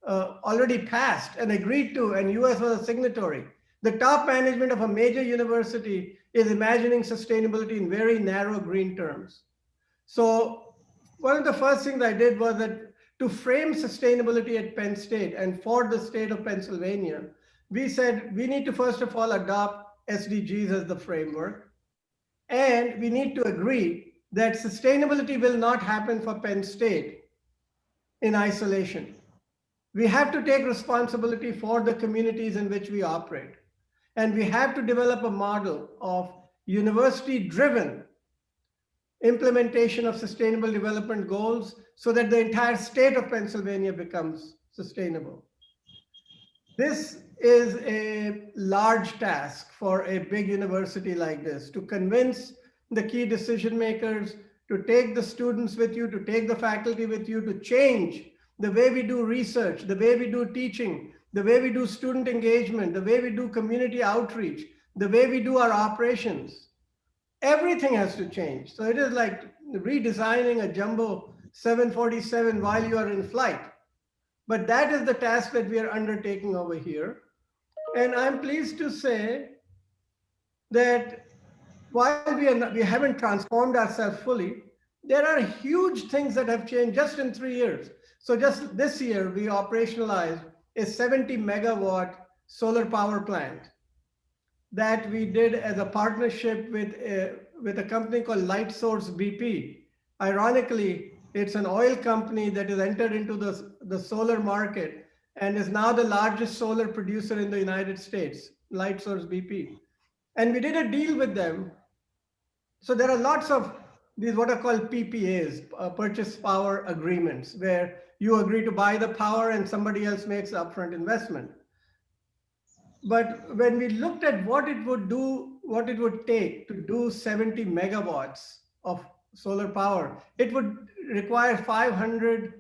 already passed and agreed to, and US was a signatory, the top management of a major university is imagining sustainability in very narrow green terms. So one of the first things I did was that to frame sustainability at Penn State and for the state of Pennsylvania, we said we need to first of all adopt SDGs as the framework. And we need to agree that sustainability will not happen for Penn State in isolation. We have to take responsibility for the communities in which we operate. And we have to develop a model of university-driven implementation of sustainable development goals so that the entire state of Pennsylvania becomes sustainable. This is a large task for a big university like this, to convince the key decision makers, to take the students with you, to take the faculty with you, to change the way we do research, the way we do teaching, the way we do student engagement, the way we do community outreach, the way we do our operations. Everything has to change. So it is like redesigning a jumbo 747 while you are in flight. But that is the task that we are undertaking over here. And I'm pleased to say that while we haven't transformed ourselves fully, there are huge things that have changed just in 3 years. So just this year, we operationalized a 70 megawatt solar power plant that we did as a partnership with a company called Lightsource BP. Ironically, it's an oil company that has entered into the solar market and is now the largest solar producer in the United States, Lightsource BP. And we did a deal with them. So there are lots of these what are called PPAs, purchase power agreements, where you agree to buy the power and somebody else makes the upfront investment. But when we looked at what it would do, what it would take to do 70 megawatts of solar power, it would require 500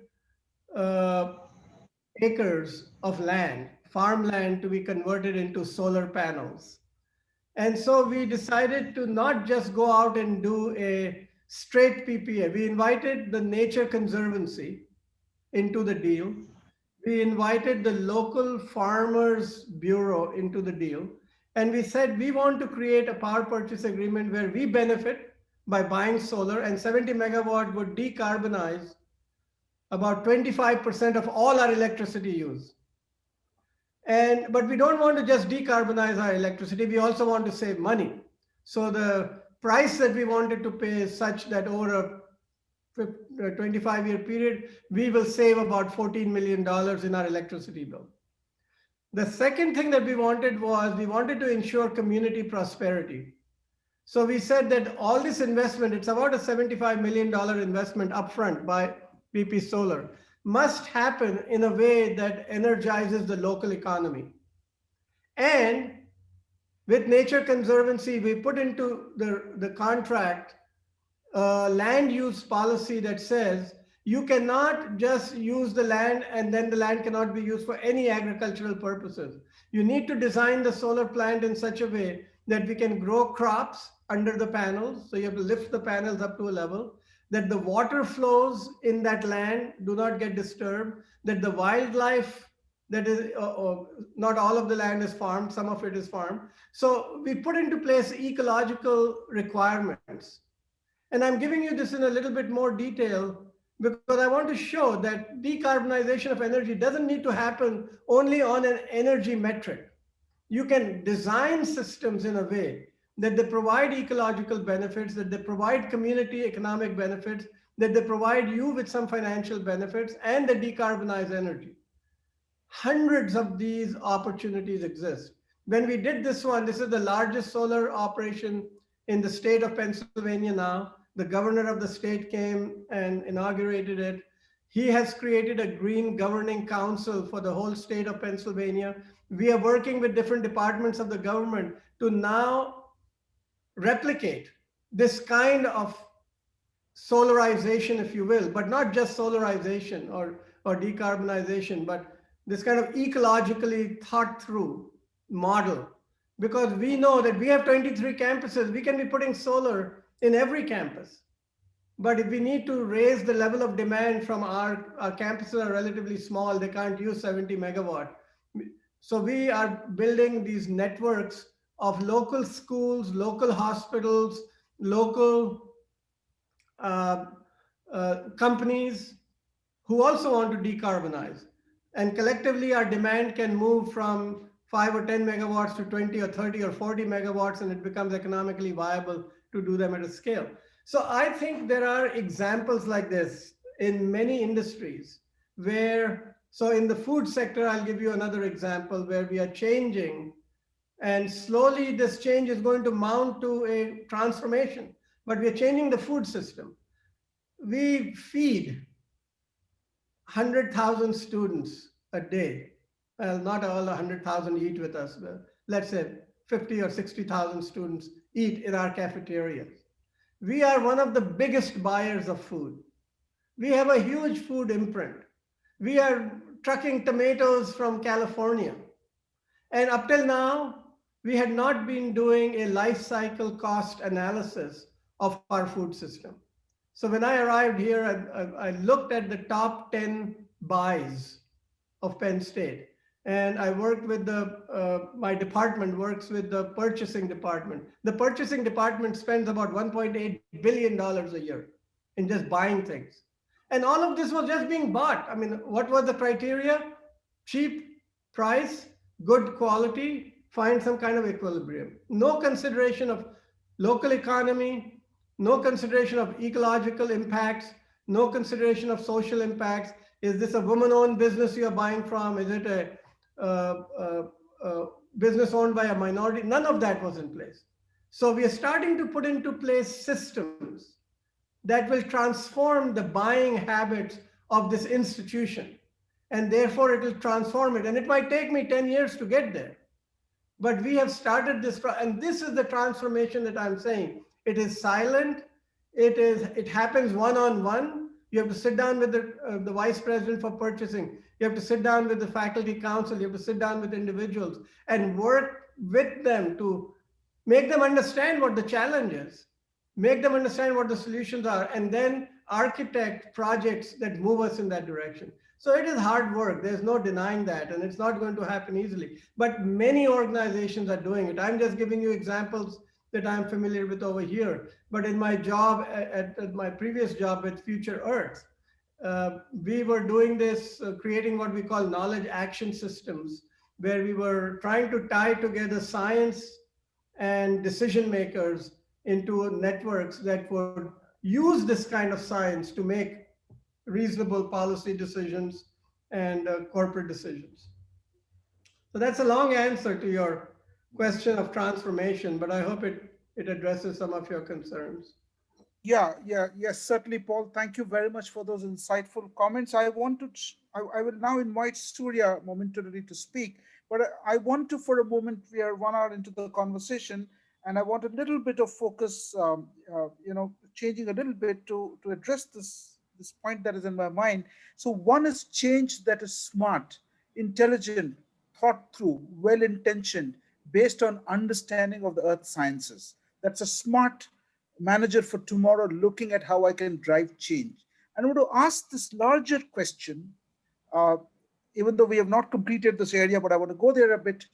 acres of land, farmland, to be converted into solar panels. And so we decided to not just go out and do a straight PPA. We invited the Nature Conservancy into the deal. We invited the local Farmers Bureau into the deal. And we said, we want to create a power purchase agreement where we benefit by buying solar, and 70 megawatt would decarbonize about 25% of all our electricity use. But we don't want to just decarbonize our electricity. We also want to save money. So the price that we wanted to pay is such that over a 25-year period, we will save about $14 million in our electricity bill. The second thing that we wanted was we wanted to ensure community prosperity. So we said that all this investment, it's about a $75 million investment upfront by BP Solar, must happen in a way that energizes the local economy. And with Nature Conservancy, we put into the contract land use policy that says you cannot just use the land and then the land cannot be used for any agricultural purposes. You need to design the solar plant in such a way that we can grow crops under the panels. So you have to lift the panels up to a level, that the water flows in that land do not get disturbed, that the wildlife, that is, not all of the land is farmed, some of it is farmed. So we put into place ecological requirements. And I'm giving you this in a little bit more detail because I want to show that decarbonization of energy doesn't need to happen only on an energy metric. You can design systems in a way that they provide ecological benefits, that they provide community economic benefits, that they provide you with some financial benefits, and they decarbonize energy. Hundreds of these opportunities exist. When we did this one, this is the largest solar operation in the state of Pennsylvania now. The governor of the state came and inaugurated it. He has created a green governing council for the whole state of Pennsylvania. We are working with different departments of the government to now replicate this kind of solarization, if you will, but not just solarization or decarbonization, but this kind of ecologically thought through model. Because we know that we have 23 campuses, we can be putting solar in every campus. But if we need to raise the level of demand from our campuses are relatively small, they can't use 70 megawatt. So we are building these networks of local schools, local hospitals, local companies who also want to decarbonize. And collectively, our demand can move from 5 or 10 megawatts to 20 or 30 or 40 megawatts, and it becomes economically viable to do them at a scale. So I think there are examples like this in many industries where, so in the food sector, I'll give you another example where we are changing, and slowly this change is going to mount to a transformation, but we are changing the food system. We feed 100,000 students a day. Well, not all 100,000 eat with us, but let's say 50 or 60,000 students eat in our cafeterias. We are one of the biggest buyers of food. We have a huge food imprint. We are trucking tomatoes from California. And up till now, we had not been doing a life cycle cost analysis of our food system. So when I arrived here, I looked at the top 10 buys of Penn State. And I worked with my department works with the purchasing department. The purchasing department spends about $1.8 billion a year in just buying things. And all of this was just being bought. I mean, what was the criteria? Cheap price, good quality, find some kind of equilibrium. No consideration of local economy, no consideration of ecological impacts, no consideration of social impacts. Is this a woman-owned business you're buying from? Is it a business owned by a minority? None of that was in place. So we are starting to put into place systems that will transform the buying habits of this institution. And therefore it will transform it. And it might take me 10 years to get there. But we have started this, and this is the transformation that I'm saying. It is silent. It happens one-on-one. You have to sit down with the vice president for purchasing. You have to sit down with the faculty council. You have to sit down with individuals and work with them to make them understand what the challenge is, make them understand what the solutions are, and then architect projects that move us in that direction. So it is hard work. There's no denying that, and it's not going to happen easily. But many organizations are doing it. I'm just giving you examples that I'm familiar with over here. But in my job, at my previous job with Future Earth, we were doing this, creating what we call knowledge action systems, where we were trying to tie together science and decision makers into networks that would use this kind of science to make reasonable policy decisions and corporate decisions. So that's a long answer to your question of transformation, but I hope it addresses some of your concerns. Yes, certainly, Paul. Thank you very much for those insightful comments. I will now invite Surya momentarily to speak, but I want to, for a moment, we are 1 hour into the conversation, and I want a little bit of focus, changing a little bit to address this point that is in my mind. So one is change that is smart, intelligent, thought through, well-intentioned, based on understanding of the earth sciences. That's a smart manager for tomorrow, looking at how I can drive change. And I want to ask this larger question, even though we have not completed this area, but I want to go there a bit.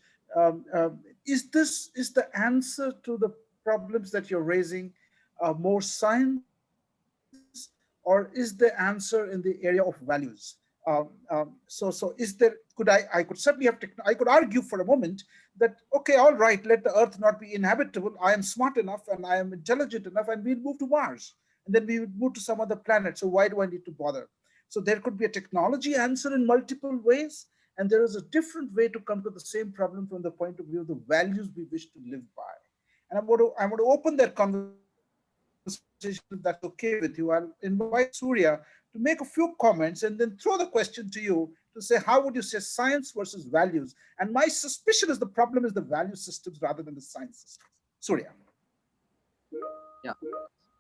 Is the answer to the problems that you're raising more science, or is the answer in the area of values? So is there, I could certainly have, I could argue for a moment that, okay, all right, let the earth not be inhabitable. I am smart enough and I am intelligent enough, and we'll move to Mars. And then we would move to some other planet. So why do I need to bother? So there could be a technology answer in multiple ways. And there is a different way to come to the same problem from the point of view of the values we wish to live by. And I'm going to open that conversation, if that's okay with you. I'll invite Surya to make a few comments and then throw the question to you to say, how would you say science versus values? And my suspicion is the problem is the value systems rather than the science systems. Surya. Yeah.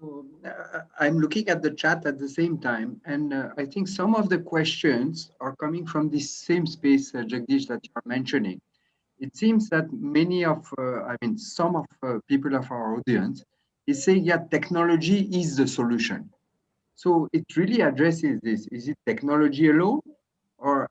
So, I'm looking at the chat at the same time, and I think some of the questions are coming from this same space, Jagdish, that you're mentioning. It seems that many of, some of people of our audience is saying, yeah, technology is the solution. So it really addresses this. Is it technology alone, or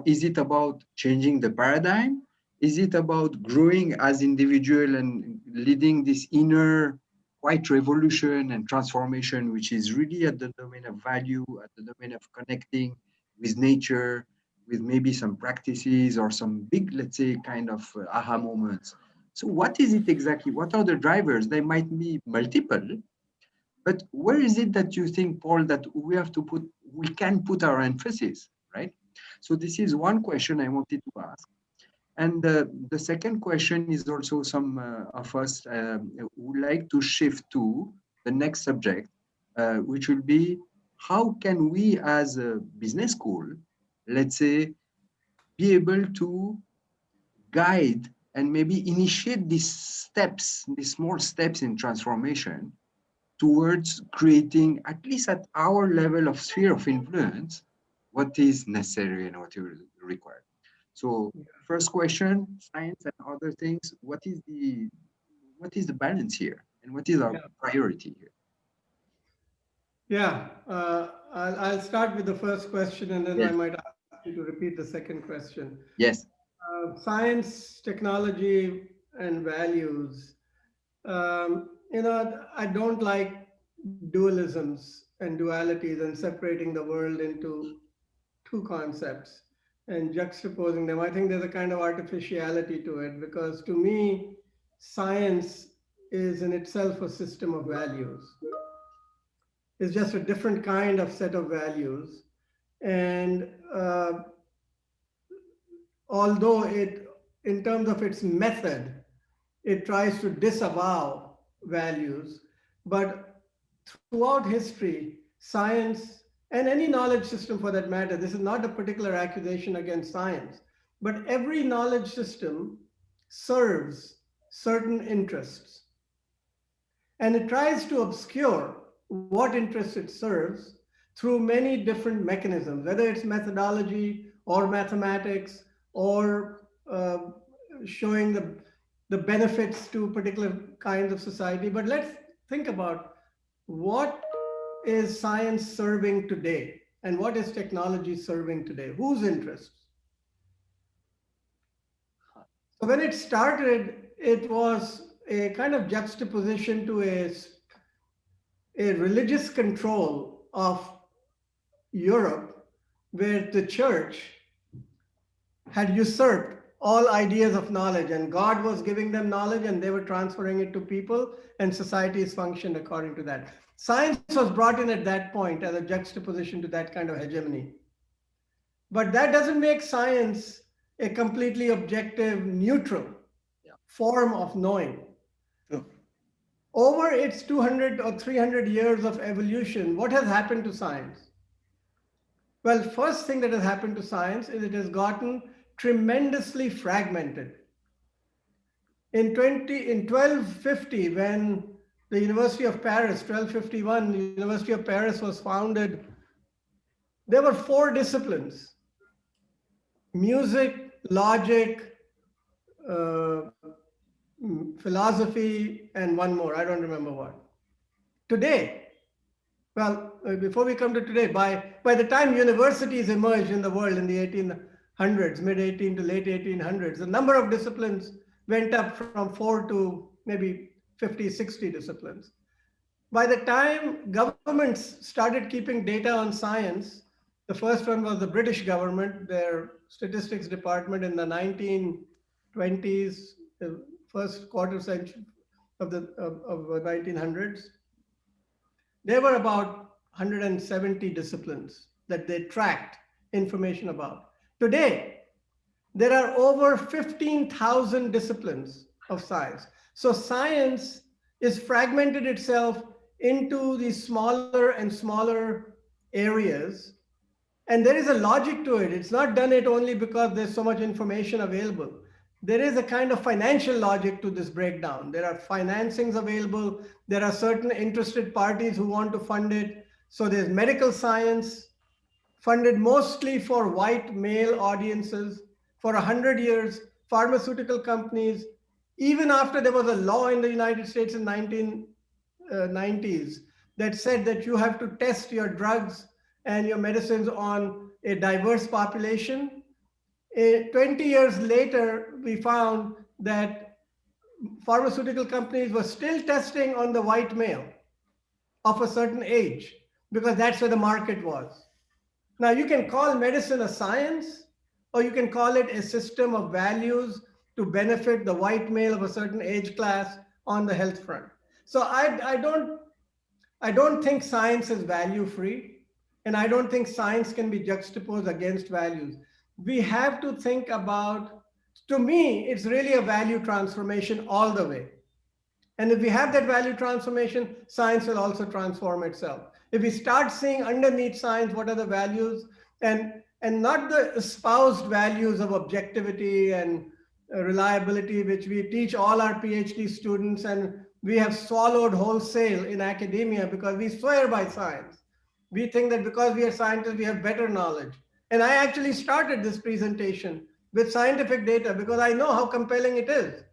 is it about changing the paradigm? Is it about growing as individual and leading this inner quiet revolution and transformation, which is really at the domain of value, at the domain of connecting with nature, with maybe some practices or some big, let's say, kind of aha moments? So what is it exactly? What are the drivers? They might be multiple, But where is it that you think, Paul, that we can put our emphasis, right? So this is one question I wanted to ask. And the second question is also some of us would like to shift to the next subject, which will be how can we as a business school, let's say, be able to guide and maybe initiate these steps, these small steps in transformation towards creating, at least at our level of sphere of influence, what is necessary and what is required. So first question, science and other things, what is the balance here? And what is our priority here? Yeah, I'll start with the first question, and then I Yes. might ask you to repeat the second question. Yes. Science, technology, and values. I don't like dualisms and dualities and separating the world into two concepts and juxtaposing them. I think there's a kind of artificiality to it, because to me, science is in itself a system of values. It's just a different kind of set of values. And although in terms of its method, it tries to disavow values, but throughout history, science, and any knowledge system for that matter, this is not a particular accusation against science, but every knowledge system serves certain interests. And it tries to obscure what interests it serves through many different mechanisms, whether it's methodology or mathematics or showing the benefits to particular kinds of society. But let's think about what is science serving today and what is technology serving today? Whose interests? So when it started, it was a kind of juxtaposition to a religious control of Europe, where the church had usurped all ideas of knowledge, and God was giving them knowledge and they were transferring it to people, and societies functioned according to that. Science was brought in at that point as a juxtaposition to that kind of hegemony. But that doesn't make science a completely objective, neutral form of knowing. Over its 200 or 300 years of evolution, what has happened to science? Well, first thing that has happened to science is it has gotten tremendously fragmented. In 1250, when the University of Paris, 1251, the University of Paris was founded, there were 4 disciplines: music, logic, philosophy, and one more. I don't remember what. Today, well, before we come to today, by the time universities emerged in the world in the 1800s, mid-18 to late 1800s, the number of disciplines went up from 4 to maybe 50, 60 disciplines. By the time governments started keeping data on science, the first one was the British government, their statistics department in the 1920s, the first quarter century of the 1900s. There were about 170 disciplines that they tracked information about. Today, there are over 15,000 disciplines of science. So science is fragmented itself into these smaller and smaller areas. And there is a logic to it. It's not done it only because there's so much information available. There is a kind of financial logic to this breakdown. There are financings available. There are certain interested parties who want to fund it. So there's medical science funded mostly for white male audiences. For 100 years, pharmaceutical companies, even after there was a law in the United States in 1990s that said that you have to test your drugs and your medicines on a diverse population, 20 years later, we found that pharmaceutical companies were still testing on the white male of a certain age because that's where the market was. Now, you can call medicine a science, or you can call it a system of values to benefit the white male of a certain age class on the health front. So I don't I don't think science is value free, and I don't think science can be juxtaposed against values. We have to think about, to me, it's really a value transformation all the way. And if we have that value transformation, science will also transform itself. If we start seeing underneath science what are the values, and not the espoused values of objectivity and reliability, which we teach all our PhD students, and we have swallowed wholesale in academia because we swear by science. We think that because we are scientists, we have better knowledge. And I actually started this presentation with scientific data because I know how compelling it is.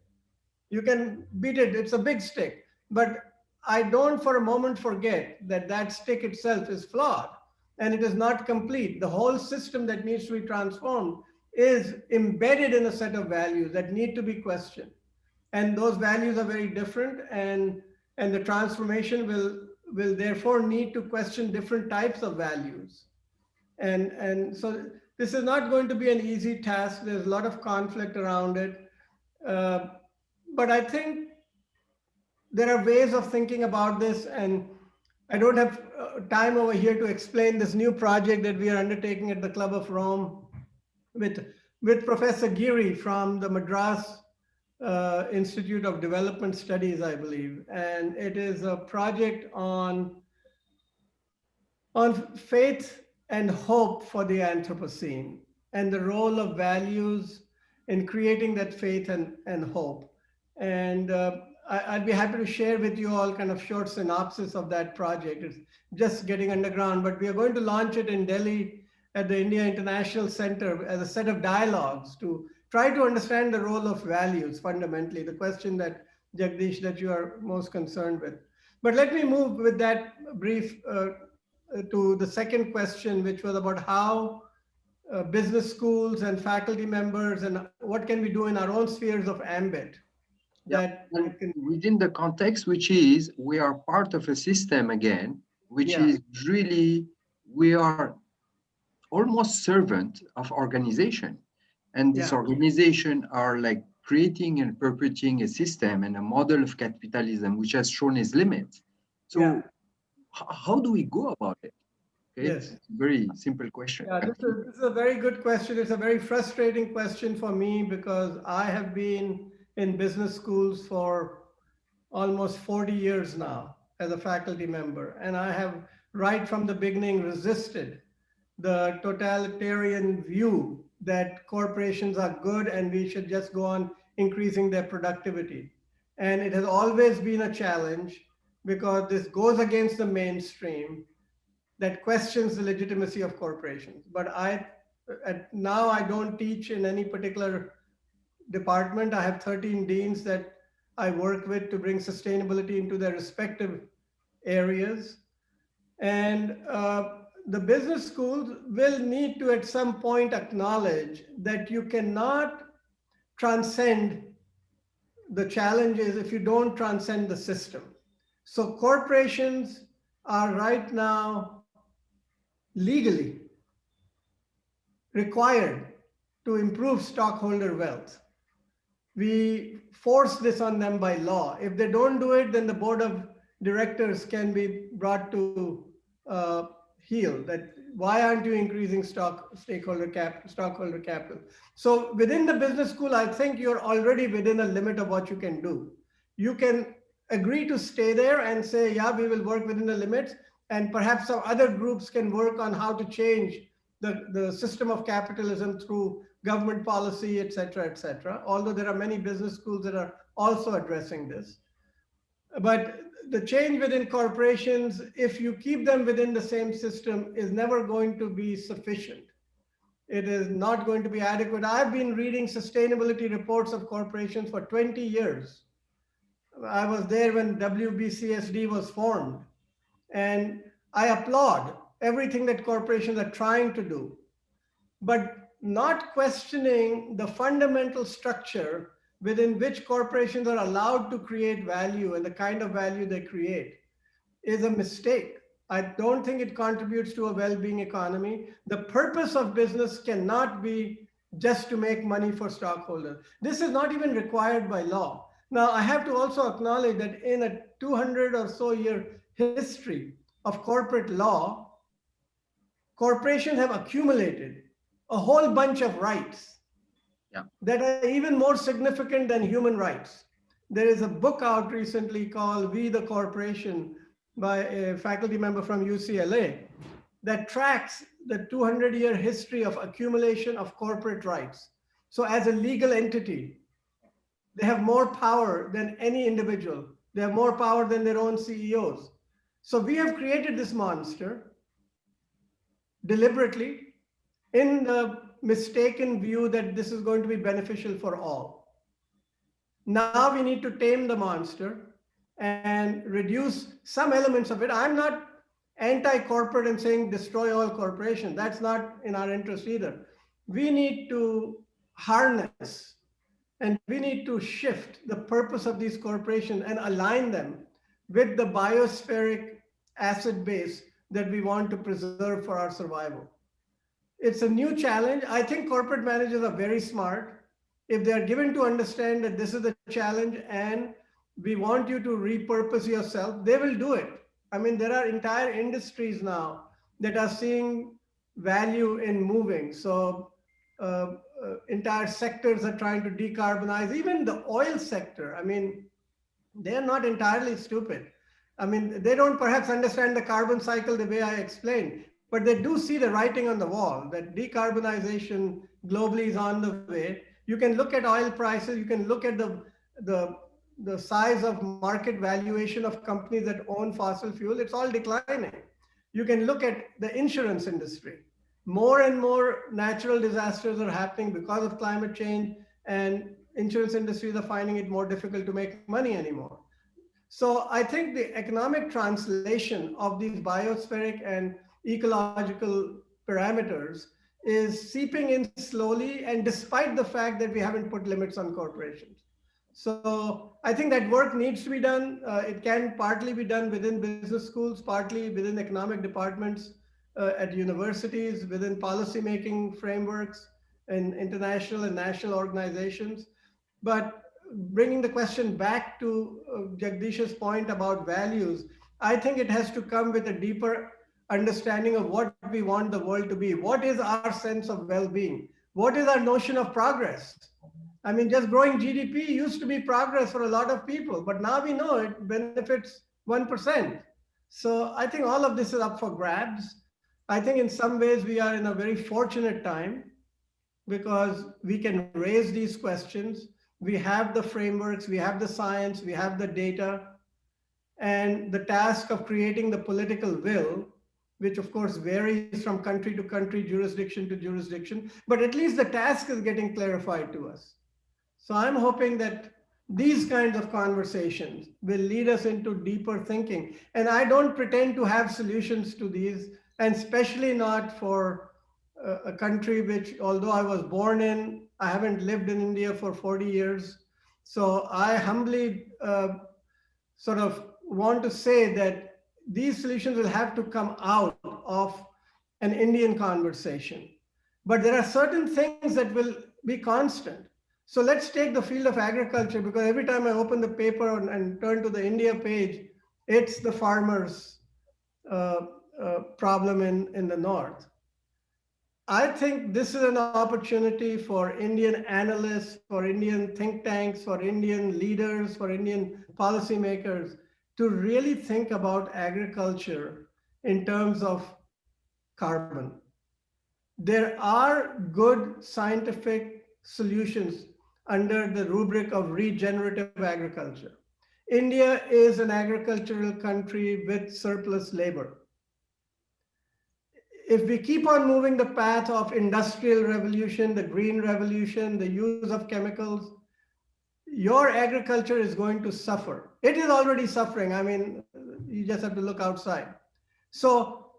You can beat it, it's a big stick. But I don't for a moment forget that that stick itself is flawed and it is not complete. The whole system that needs to be transformed is embedded in a set of values that need to be questioned. And those values are very different, and the transformation will therefore need to question different types of values. And so this is not going to be an easy task. There's a lot of conflict around it. But I think there are ways of thinking about this, and I don't have time over here to explain this new project that we are undertaking at the Club of Rome with Professor Giri from the Madras Institute of Development Studies, I believe. And it is a project on faith and hope for the Anthropocene and the role of values in creating that faith and hope. And I'd be happy to share with you all kind of short synopsis of that project. It's just getting underground, but we are going to launch it in Delhi at the India International Center as a set of dialogues to try to understand the role of values fundamentally, the question that, Jagdish, that you are most concerned with. But let me move with that brief to the second question, which was about how business schools and faculty members and what can we do in our own spheres of ambit. That within the context, which is we are part of a system again, which is really, we are almost servant of organization. And this organization are like creating and perpetuating a system and a model of capitalism, which has shown its limits. So how do we go about it? Okay? Yes. It's a very simple question. Yeah, this is a very good question. It's a very frustrating question for me because I have been in business schools for almost 40 years now as a faculty member. And I have right from the beginning resisted the totalitarian view that corporations are good and we should just go on increasing their productivity. And it has always been a challenge because this goes against the mainstream that questions the legitimacy of corporations. But now I don't teach in any particular department. I have 13 deans that I work with to bring sustainability into their respective areas. And the business schools will need to at some point acknowledge that you cannot transcend the challenges if you don't transcend the system. So corporations are right now legally required to improve stockholder wealth. We force this on them by law. If they don't do it, then the board of directors can be brought to heel that why aren't you increasing stockholder capital? So within the business school, I think you're already within a limit of what you can do. You can agree to stay there and say, yeah, we will work within the limits, and perhaps some other groups can work on how to change the system of capitalism through government policy, et cetera, although there are many business schools that are also addressing this. But the change within corporations, if you keep them within the same system, is never going to be sufficient. It is not going to be adequate. I've been reading sustainability reports of corporations for 20 years. I was there when WBCSD was formed. And I applaud everything that corporations are trying to do, but not questioning the fundamental structure within which corporations are allowed to create value and the kind of value they create is a mistake. I don't think it contributes to a well-being economy. The purpose of business cannot be just to make money for stockholders. This is not even required by law. Now, I have to also acknowledge that in a 200 or so year history of corporate law, corporations have accumulated a whole bunch of rights that are even more significant than human rights. There is a book out recently called We the Corporation by a faculty member from UCLA that tracks the 200-year history of accumulation of corporate rights. So as a legal entity, they have more power than any individual. They have more power than their own CEOs. So we have created this monster deliberately in the mistaken view that this is going to be beneficial for all. Now we need to tame the monster and reduce some elements of it. I'm not anti-corporate and saying destroy all corporations. That's not in our interest either. We need to harness and we need to shift the purpose of these corporations and align them with the biospheric asset base that we want to preserve for our survival. It's a new challenge. I think corporate managers are very smart. If they are given to understand that this is the challenge and we want you to repurpose yourself, they will do it. I mean, there are entire industries now that are seeing value in moving. So entire sectors are trying to decarbonize, even the oil sector. I mean, they're not entirely stupid. I mean, they don't perhaps understand the carbon cycle the way I explained, but they do see the writing on the wall that decarbonization globally is on the way. You can look at oil prices, you can look at the size of market valuation of companies that own fossil fuel, it's all declining. You can look at the insurance industry. More and more natural disasters are happening because of climate change, and insurance industries are finding it more difficult to make money anymore. So I think the economic translation of these biospheric and ecological parameters is seeping in slowly, and despite the fact that we haven't put limits on corporations. So I think that work needs to be done. It can partly be done within business schools, partly within economic departments at universities, within policymaking frameworks and international and national organizations. But bringing the question back to Jagdish's point about values, I think it has to come with a deeper understanding of what we want the world to be. What is our sense of well-being? What is our notion of progress? I mean, just growing GDP used to be progress for a lot of people, but now we know it benefits 1%. So I think all of this is up for grabs. I think in some ways we are in a very fortunate time because we can raise these questions. We have the frameworks, we have the science, we have the data, and the task of creating the political will, which of course varies from country to country, jurisdiction to jurisdiction, but at least the task is getting clarified to us. So I'm hoping that these kinds of conversations will lead us into deeper thinking. And I don't pretend to have solutions to these, and especially not for a country which, although I was born in, I haven't lived in India for 40 years. So I humbly sort of want to say that these solutions will have to come out of an Indian conversation. But there are certain things that will be constant. So let's take the field of agriculture, because every time I open the paper and turn to the India page, it's the farmers' problem in the north. I think this is an opportunity for Indian analysts, for Indian think tanks, for Indian leaders, for Indian policymakers to really think about agriculture in terms of carbon. There are good scientific solutions under the rubric of regenerative agriculture. India is an agricultural country with surplus labor. If we keep on moving the path of industrial revolution, the green revolution, the use of chemicals, your agriculture is going to suffer. It is already suffering. I mean, you just have to look outside. So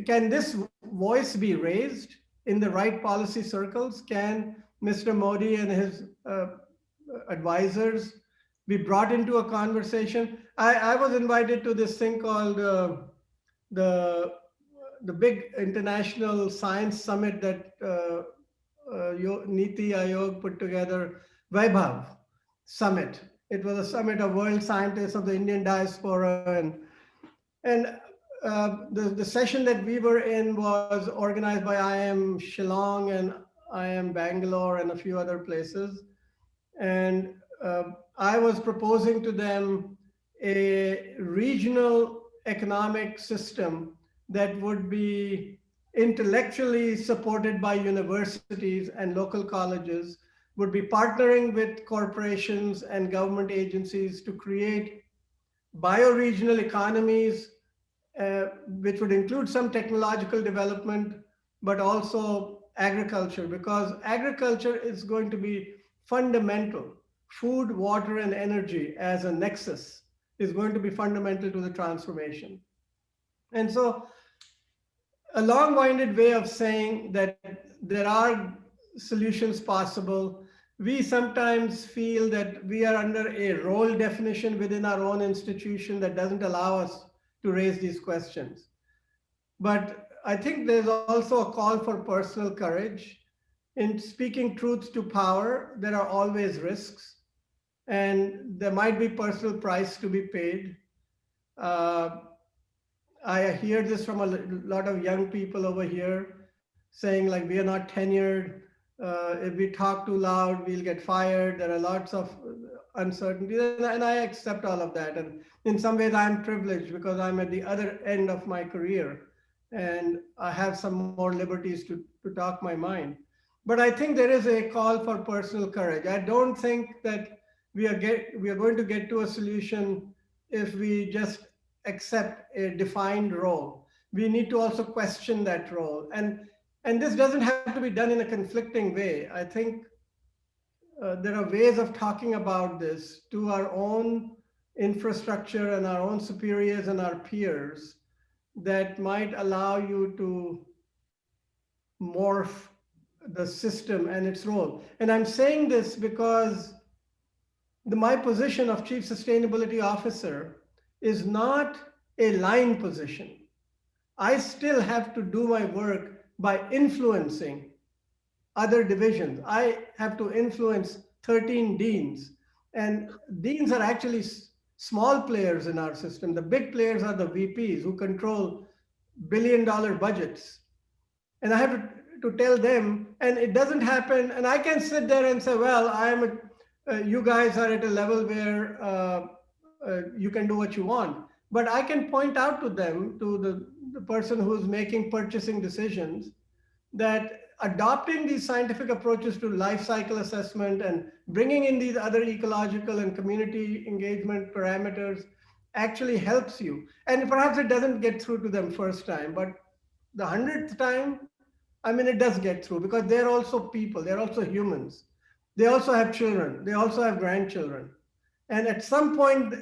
can this voice be raised in the right policy circles? Can Mr. Modi and his advisors be brought into a conversation? I was invited to this thing called the big international science summit that Niti Aayog put together, Vaibhav Summit. it was a summit of world scientists of the Indian diaspora, and the session that we were in was organized by IIM Shillong and IIM Bangalore and a few other places. And I was proposing to them a regional economic system that would be intellectually supported by universities and local colleges, would be partnering with corporations and government agencies to create bioregional economies, which would include some technological development, but also agriculture, because agriculture is going to be fundamental. Food, water, and energy as a nexus is going to be fundamental to the transformation. And so a long-winded way of saying that there are solutions possible. We sometimes feel that we are under a role definition within our own institution that doesn't allow us to raise these questions. But I think there's also a call for personal courage. In speaking truth to power, there are always risks, and there might be personal price to be paid. I hear this from a lot of young people over here saying like, we are not tenured. If we talk too loud, we'll get fired. There are lots of uncertainty, and I accept all of that. And in some ways I'm privileged because I'm at the other end of my career and I have some more liberties to talk my mind. But I think there is a call for personal courage. I don't think that we are going to get to a solution if we just accept a defined role. We need to also question that role. And this doesn't have to be done in a conflicting way. I think there are ways of talking about this to our own infrastructure and our own superiors and our peers that might allow you to morph the system and its role. And I'm saying this because my position of Chief Sustainability Officer is not a line position. I still have to do my work by influencing other divisions. I have to influence 13 deans, and deans are actually small players in our system. The big players are the VPs who control billion-dollar budgets. And I have to tell them, and it doesn't happen. And I can sit there and say, well, you guys are at a level where you can do what you want. But I can point out to them, to the person who's making purchasing decisions, that adopting these scientific approaches to life cycle assessment and bringing in these other ecological and community engagement parameters actually helps you. And perhaps it doesn't get through to them first time, but the 100th time, I mean, it does get through because they're also people, they're also humans. They also have children, they also have grandchildren. And at some point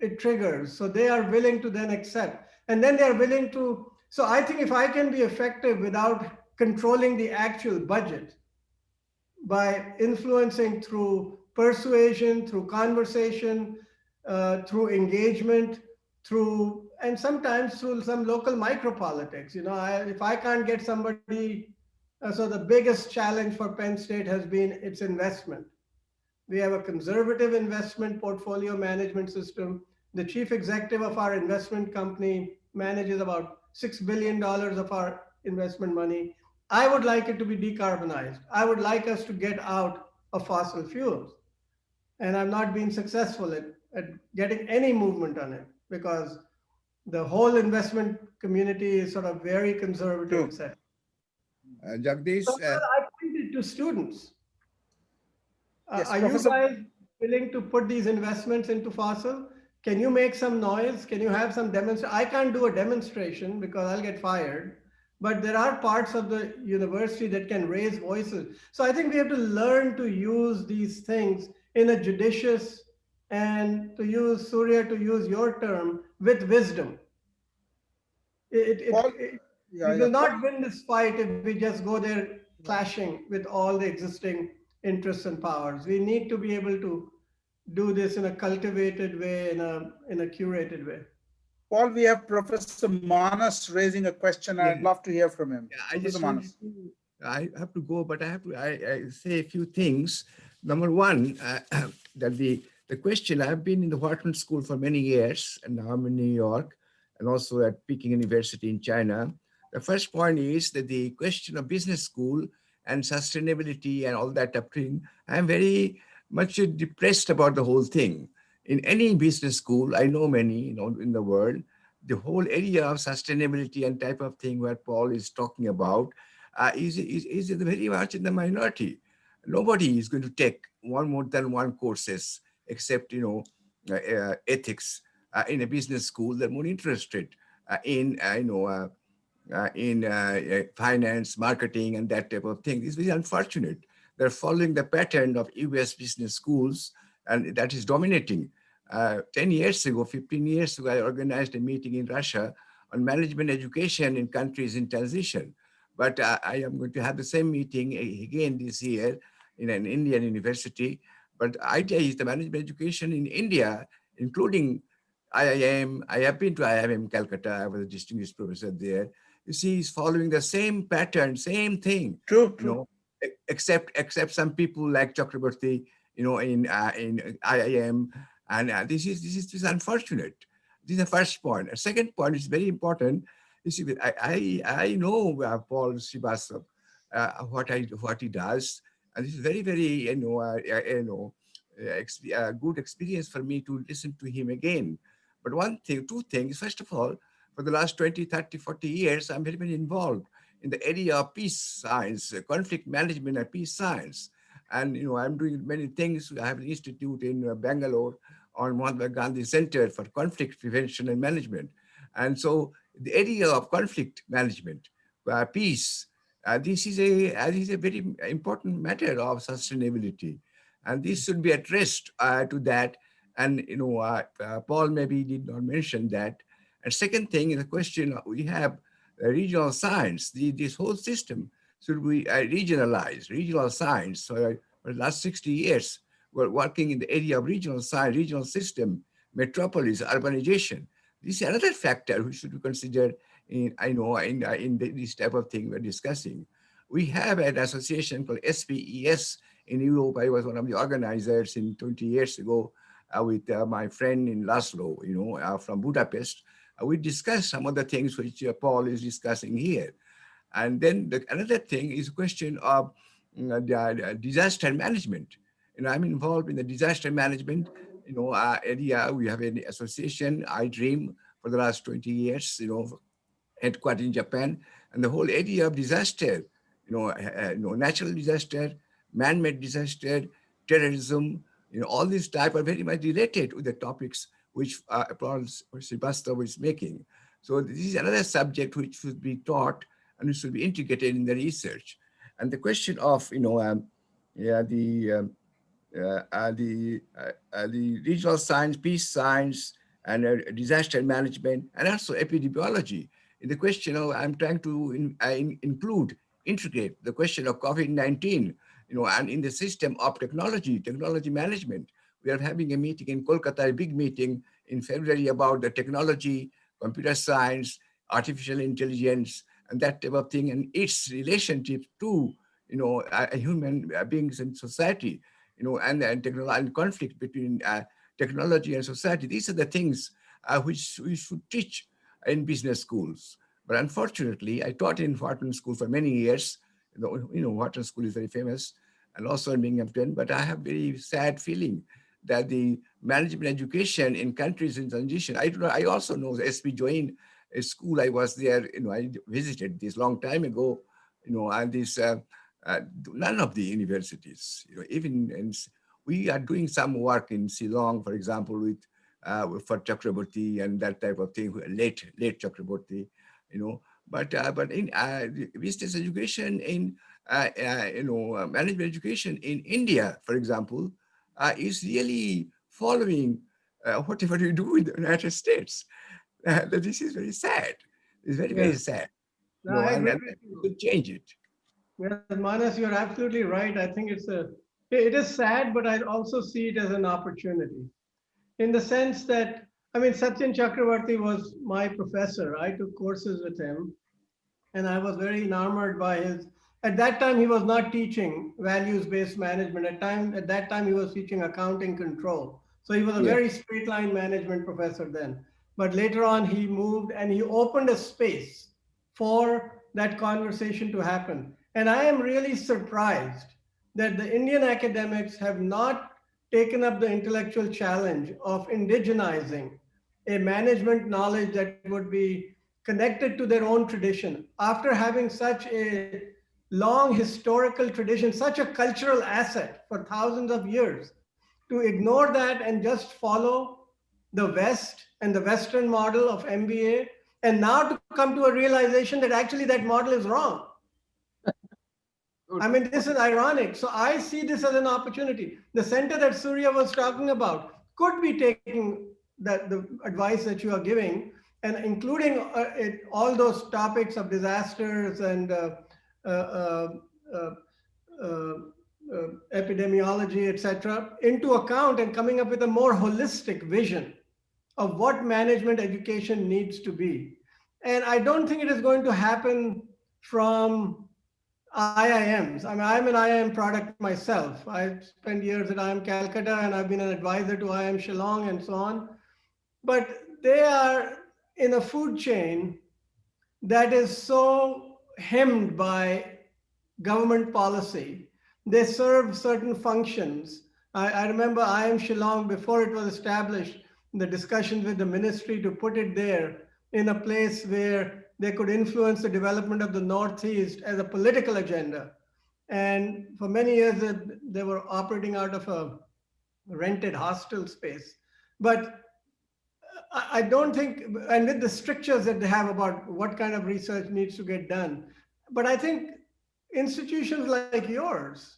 it triggers. So they are willing to then accept. And then they're willing to, so I think if I can be effective without controlling the actual budget, by influencing through persuasion, through conversation, through engagement, and sometimes through some local micropolitics. You know, if I can't get somebody, so the biggest challenge for Penn State has been its investment. We have a conservative investment portfolio management system. The chief executive of our investment company manages about $6 billion of our investment money. I would like it to be decarbonized. I would like us to get out of fossil fuels. And I've not been successful at getting any movement on it because the whole investment community is sort of very conservative. Jagdish, So I point it to students. Yes, are Professor, you guys willing to put these investments into fossil? Can you make some noise? Can you have some demonstration? I can't do a demonstration because I'll get fired, but there are parts of the university that can raise voices. So I think we have to learn to use these things in a judicious, and to use, Surya, to use your term, with wisdom. We will not win this fight if we just go there clashing with all the existing interests and powers. We need to be able to do this in a cultivated way, in a curated way. Paul, we have Professor Manas raising a question. I'd love to hear from him. Yeah, I have to go, but I have to I say a few things. Number one, that the The question, I've been in the Wharton School for many years, and now I'm in New York, and also at Peking University in China. The first point is that the question of business school and sustainability and all that upbringing, I'm very much depressed about the whole thing. In any business school, I know many, in the world, the whole area of sustainability and type of thing where Paul is talking about is very much in the minority. Nobody is going to take one more than one courses except ethics in a business school. They're more interested in finance, marketing, and that type of thing. It's very unfortunate. They're following the pattern of US business schools, and that is dominating. 10 years ago, 15 years ago, I organized a meeting in Russia on management education in countries in transition. But I am going to have the same meeting again this year in an Indian university. But the idea is the management education in India, including IIM. I have been to IIM Calcutta. I was a distinguished professor there. You see, is following the same pattern, same thing. True. Except some people like Chakraborty, in IIM, and this is unfortunate. This is the first point. A second point is very important. You see, I know Paul Srivastava, what he does, and this is very good experience for me to listen to him again. But two things. First of all, for the last 20, 30, 40 years, I'm very involved in the area of peace science, conflict management and peace science. And, I'm doing many things. I have an institute in Bangalore on Mahatma Gandhi Center for Conflict Prevention and Management. And so the area of conflict management, peace, this is a very important matter of sustainability. And this should be addressed to that. And, Paul maybe did not mention that. And second thing is the question, we have regional science. This whole system should be regionalized, regional science. So for the last 60 years, we're working in the area of regional science, regional system, metropolis, urbanization. This is another factor which should be considered in this type of thing we're discussing. We have an association called SPES in Europe. I was one of the organizers 20 years ago with my friend in Laszlo, from Budapest. We discussed some of the things which Paul is discussing here. And then another thing is a question of disaster management. I'm involved in the disaster management, area. We have an association, iDream, for the last 20 years, headquartered in Japan. And the whole area of disaster, natural disaster, man-made disaster, terrorism, all these type are very much related with the topics which Prof. Srivastava is making. So this is another subject which should be taught and it should be integrated in the research. And the question of, the regional science, peace science, and disaster management, and also epidemiology. In the question of, I'm trying to integrate the question of COVID-19, and in the system of technology management. We are having a meeting in Kolkata, a big meeting in February about the technology, computer science, artificial intelligence, and that type of thing, and its relationship to, human beings and society, and conflict between technology and society. These are the things which we should teach in business schools. But unfortunately, I taught in Wharton School for many years. Wharton School is very famous, and also in Binghamton. But I have very sad feeling that the management education in countries in transition. I also know the SPJIMR school. I was there. I visited this long time ago. And this none of the universities. We are doing some work in Shillong, for example, with for Chakraborty and that type of thing. Late Chakraborty, But in business education, in management education in India, for example, is really following whatever we do in the United States. This is very sad. It's very sad. I agree and with you. to change it. Yes, Manas, you're absolutely right. I think it is sad, but I also see it as an opportunity, in the sense that, Satyan Chakravarti was my professor. I took courses with him, and I was very enamored by at that time, he was not teaching values-based management. At that time, he was teaching accounting control. So he was a very straight line management professor then. But later on, he moved and he opened a space for that conversation to happen. And I am really surprised that the Indian academics have not taken up the intellectual challenge of indigenizing a management knowledge that would be connected to their own tradition. After having such a long historical tradition, such a cultural asset for thousands of years, to ignore that and just follow the West and the Western model of MBA, and now to come to a realization that actually that model is wrong. I mean, this is ironic. So I see this as an opportunity. The center that Surya was talking about could be taking the advice that you are giving and including all those topics of disasters and epidemiology, etc., into account and coming up with a more holistic vision of what management education needs to be. And I don't think it is going to happen from IIMs. I mean, I'm an IIM product myself. I spent years at IIM Calcutta and I've been an advisor to IIM Shillong and so on. But they are in a food chain that is so hemmed by government policy. They serve certain functions. I remember IIM Shillong, before it was established, the discussions with the ministry to put it there in a place where they could influence the development of the Northeast as a political agenda. And for many years, they were operating out of a rented hostel space. But I don't think, and with the strictures that they have about what kind of research needs to get done, but I think institutions like yours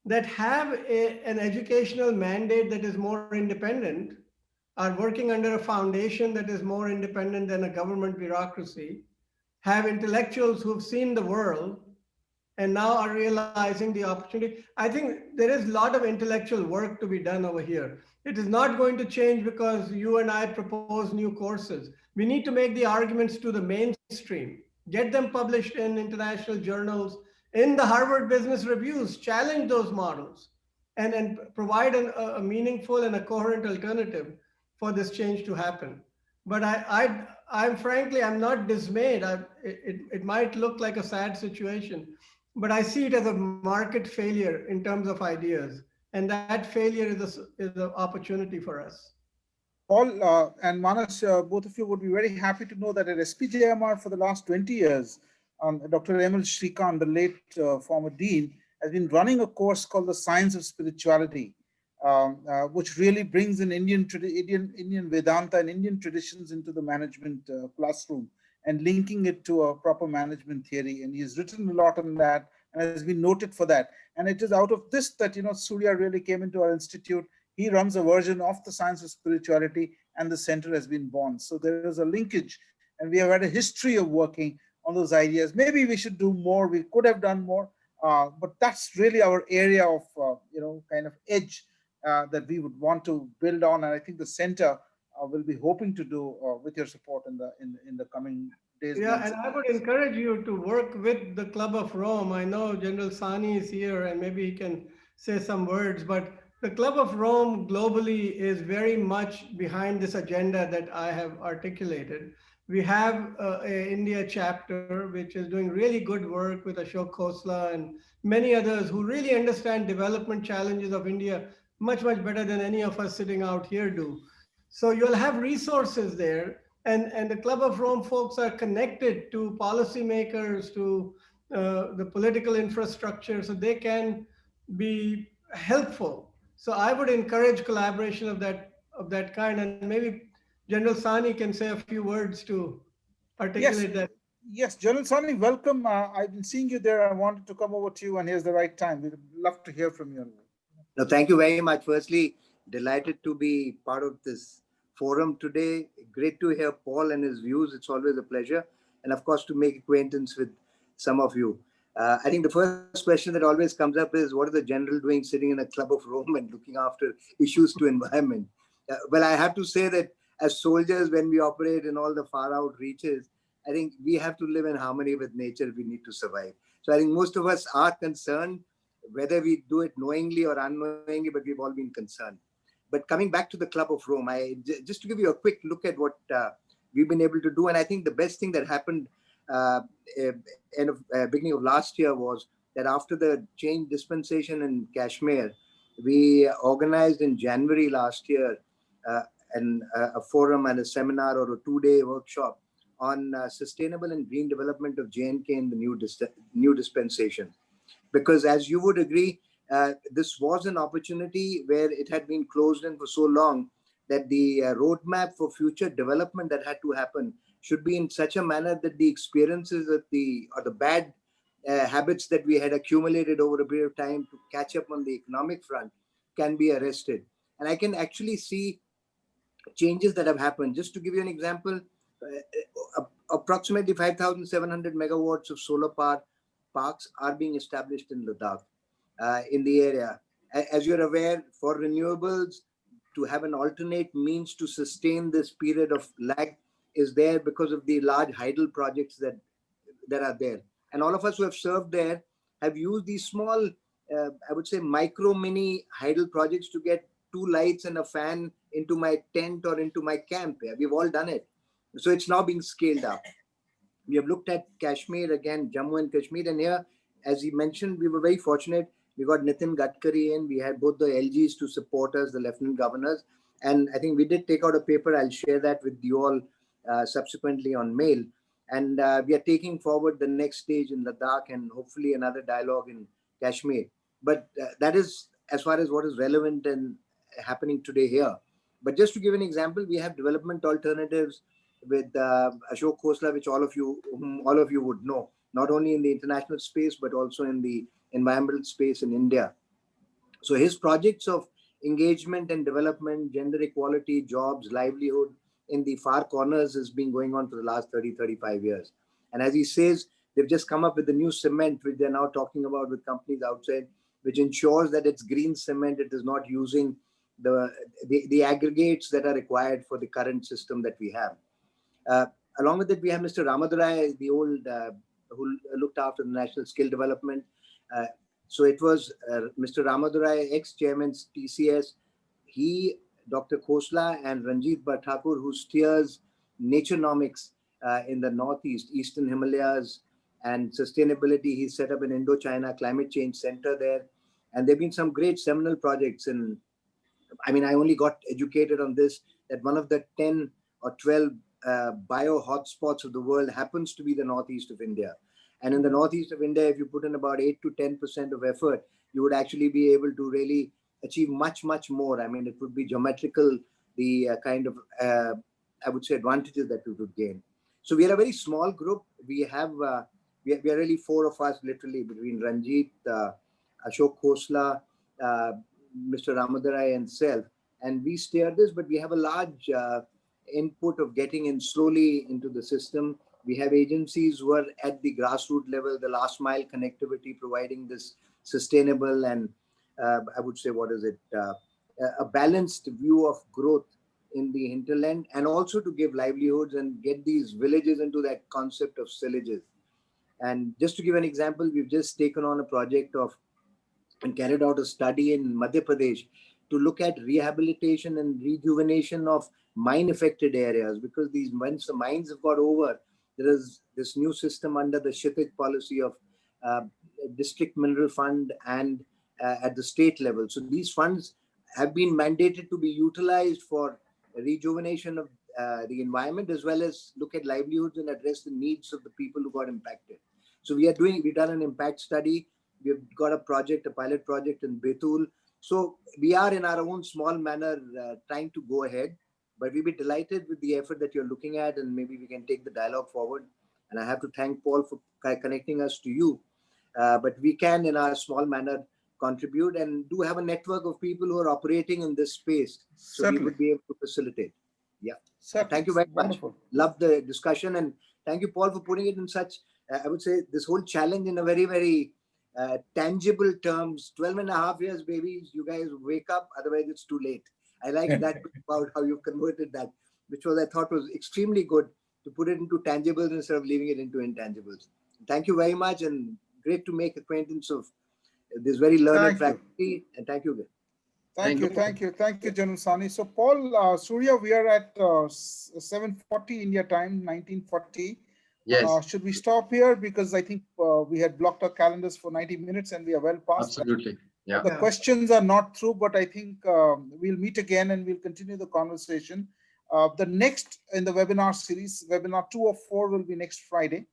that have an educational mandate that is more independent are working under a foundation that is more independent than a government bureaucracy, have intellectuals who've seen the world and now are realizing the opportunity. I think there is a lot of intellectual work to be done over here. It is not going to change because you and I propose new courses. We need to make the arguments to the mainstream, get them published in international journals, in the Harvard Business Reviews, challenge those models, and provide a meaningful and a coherent alternative for this change to happen. But I'm frankly, I'm not dismayed. It might look like a sad situation, but I see it as a market failure in terms of ideas. And that failure is an opportunity for us. Paul and Manas, both of you would be very happy to know that at SPJIMR for the last 20 years, Dr. Emil Shrikant, the late former dean, has been running a course called the Science of Spirituality, which really brings in Indian Vedanta and Indian traditions into the management classroom and linking it to a proper management theory. And he's written a lot on that and has been noted for that. And it is out of this that, Surya really came into our institute. He runs a version of the Science of Spirituality and the center has been born. So there is a linkage and we have had a history of working on those ideas. Maybe we should do more. We could have done more, but that's really our area of, kind of edge that we would want to build on. And I think the center will be hoping to do with your support in the coming days. Yeah, and I would encourage you to work with the Club of Rome. I know General Sani is here and maybe he can say some words, but the Club of Rome globally is very much behind this agenda that I have articulated. We have an India chapter, which is doing really good work with Ashok Khosla and many others who really understand development challenges of India much, much better than any of us sitting out here do. So you'll have resources there. And the Club of Rome folks are connected to policymakers, to the political infrastructure, so they can be helpful. So I would encourage collaboration of that kind, and maybe General Sani can say a few words to articulate that. Yes, General Sani, welcome. I've been seeing you there. I wanted to come over to you, and here's the right time. We'd love to hear from you. No, thank you very much. Firstly, delighted to be part of this forum today. Great to hear Paul and his views. It's always a pleasure. And of course, to make acquaintance with some of you. I think the first question that always comes up is, what is the general doing sitting in a Club of Rome and looking after issues to environment? Well, I have to say that as soldiers, when we operate in all the far out reaches, I think we have to live in harmony with nature if we need to survive. So I think most of us are concerned, whether we do it knowingly or unknowingly, but we've all been concerned. But coming back to the Club of Rome, just to give you a quick look at what we've been able to do, and I think the best thing that happened beginning of last year was that after the change dispensation in Kashmir, we organized in January last year a forum and a seminar or a 2-day workshop on sustainable and green development of J&K in the new dispensation. Because as you would agree, this was an opportunity where it had been closed in for so long that the roadmap for future development that had to happen should be in such a manner that the experiences or the bad habits that we had accumulated over a period of time to catch up on the economic front can be arrested. And I can actually see changes that have happened. Just to give you an example, approximately 5,700 megawatts of solar power parks are being established in Ladakh, in the area. As you're aware, for renewables, to have an alternate means to sustain this period of lag is there because of the large hydel projects that are there. And all of us who have served there have used these small, I would say, micro mini hydel projects to get 2 lights and a fan into my tent or into my camp. We've all done it. So it's now being scaled up. We have looked at Kashmir again, Jammu and Kashmir. And here, as he mentioned, we were very fortunate. We got Nitin Gadkari in. We had both the LGs to support us, the lieutenant governors. And I think we did take out a paper. I'll share that with you all subsequently on mail. And we are taking forward the next stage in Ladakh and hopefully another dialogue in Kashmir. But that is as far as what is relevant and happening today here. But just to give an example, we have development alternatives with Ashok Khosla, which all of you would know, not only in the international space, but also in the environmental space in India. So his projects of engagement and development, gender equality, jobs, livelihood in the far corners has been going on for the last 30, 35 years. And as he says, they've just come up with the new cement, which they're now talking about with companies outside, which ensures that it's green cement. It is not using the aggregates that are required for the current system that we have. Along with it, we have Mr. Ramadurai, the old who looked after the national skill development. So it was Mr. Ramadurai, ex-chairman TCS, he, Dr. Khosla and Ranjit Bhattakur, who steers Naturenomics in the Northeast, Eastern Himalayas and sustainability. He set up an Indo-China Climate Change Center there. And there have been some great seminal projects. And I mean, I only got educated on this, that one of the 10 or 12 bio hotspots of the world happens to be the Northeast of India. And in the Northeast of India, if you put in about 8 to 10% of effort, you would actually be able to really achieve much, much more. I mean, it would be geometrical, the kind of, I would say, advantages that we would gain. So we are a very small group. We have, we are really 4 of us, literally, between Ranjit, Ashok Khosla, Mr. Ramadurai and self. And we steer this, but we have a large input of getting in slowly into the system. We have agencies who are at the grassroots level, the last mile connectivity, providing this sustainable and I would say, a balanced view of growth in the hinterland, and also to give livelihoods and get these villages into that concept of villages. And just to give an example, we've just taken on a project of and carried out a study in Madhya Pradesh to look at rehabilitation and rejuvenation of mine-affected areas, because once the mines have got over, there is this new system under the Kshitij policy of district mineral fund and at the state level. So these funds have been mandated to be utilized for rejuvenation of the environment, as well as look at livelihoods and address the needs of the people who got impacted. So we've done an impact study. We've got a pilot project in Betul. So we are in our own small manner trying to go ahead, but we'll be delighted with the effort that you're looking at, and maybe we can take the dialogue forward. And I have to thank Paul for connecting us to you. But we can, in our small manner, contribute and do have a network of people who are operating in this space. So we would be able to facilitate. Yeah. Thank you very much. Wonderful. Love the discussion. And thank you, Paul, for putting it in such, I would say, this whole challenge in a very, very tangible terms. 12 and a half years, babies, you guys wake up, otherwise it's too late. I like that about how you've converted that, which I thought was extremely good, to put it into tangibles instead of leaving it into intangibles. Thank you very much, and great to make acquaintance of this very learned faculty. And thank you again. Thank you, General Sani. So, Paul, Surya, we are at 7:40 India time, 1940. Yes, Should we stop here? Because I think we had blocked our calendars for 90 minutes and we are well past that. absolutely. Yeah. The questions are not through, but I think we'll meet again and we'll continue the conversation. The next in the webinar series, webinar 2 of 4 will be next Friday.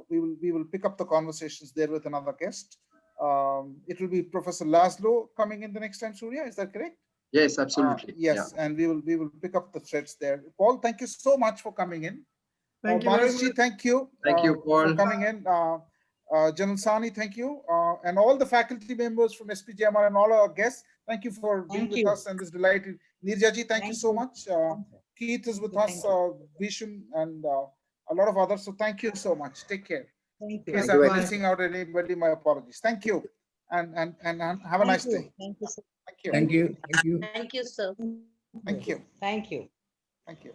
We will pick up the conversations there with another guest. It will be Professor Laszlo coming in the next time, Surya, is that correct? Yes, absolutely. Yes, Yeah. and we will pick up the threads there. Paul, thank you so much for coming in. Thank you very Manishji, much. thank you. Thank you, Paul. For coming in. General Sani, thank you. And all the faculty members from SPJIMR and all our guests, thank you for being with us and this delighted. Nirjaji, thank you so much. Keith is with us, Vishum, and a lot of others. So thank you so much. Take care. Thank In you. case I'm missing out anybody, my apologies. Thank you. And have a nice day. Thank you, sir. Thank you. Thank you. Thank you. Thank you, sir. Thank you. Thank you. Thank you.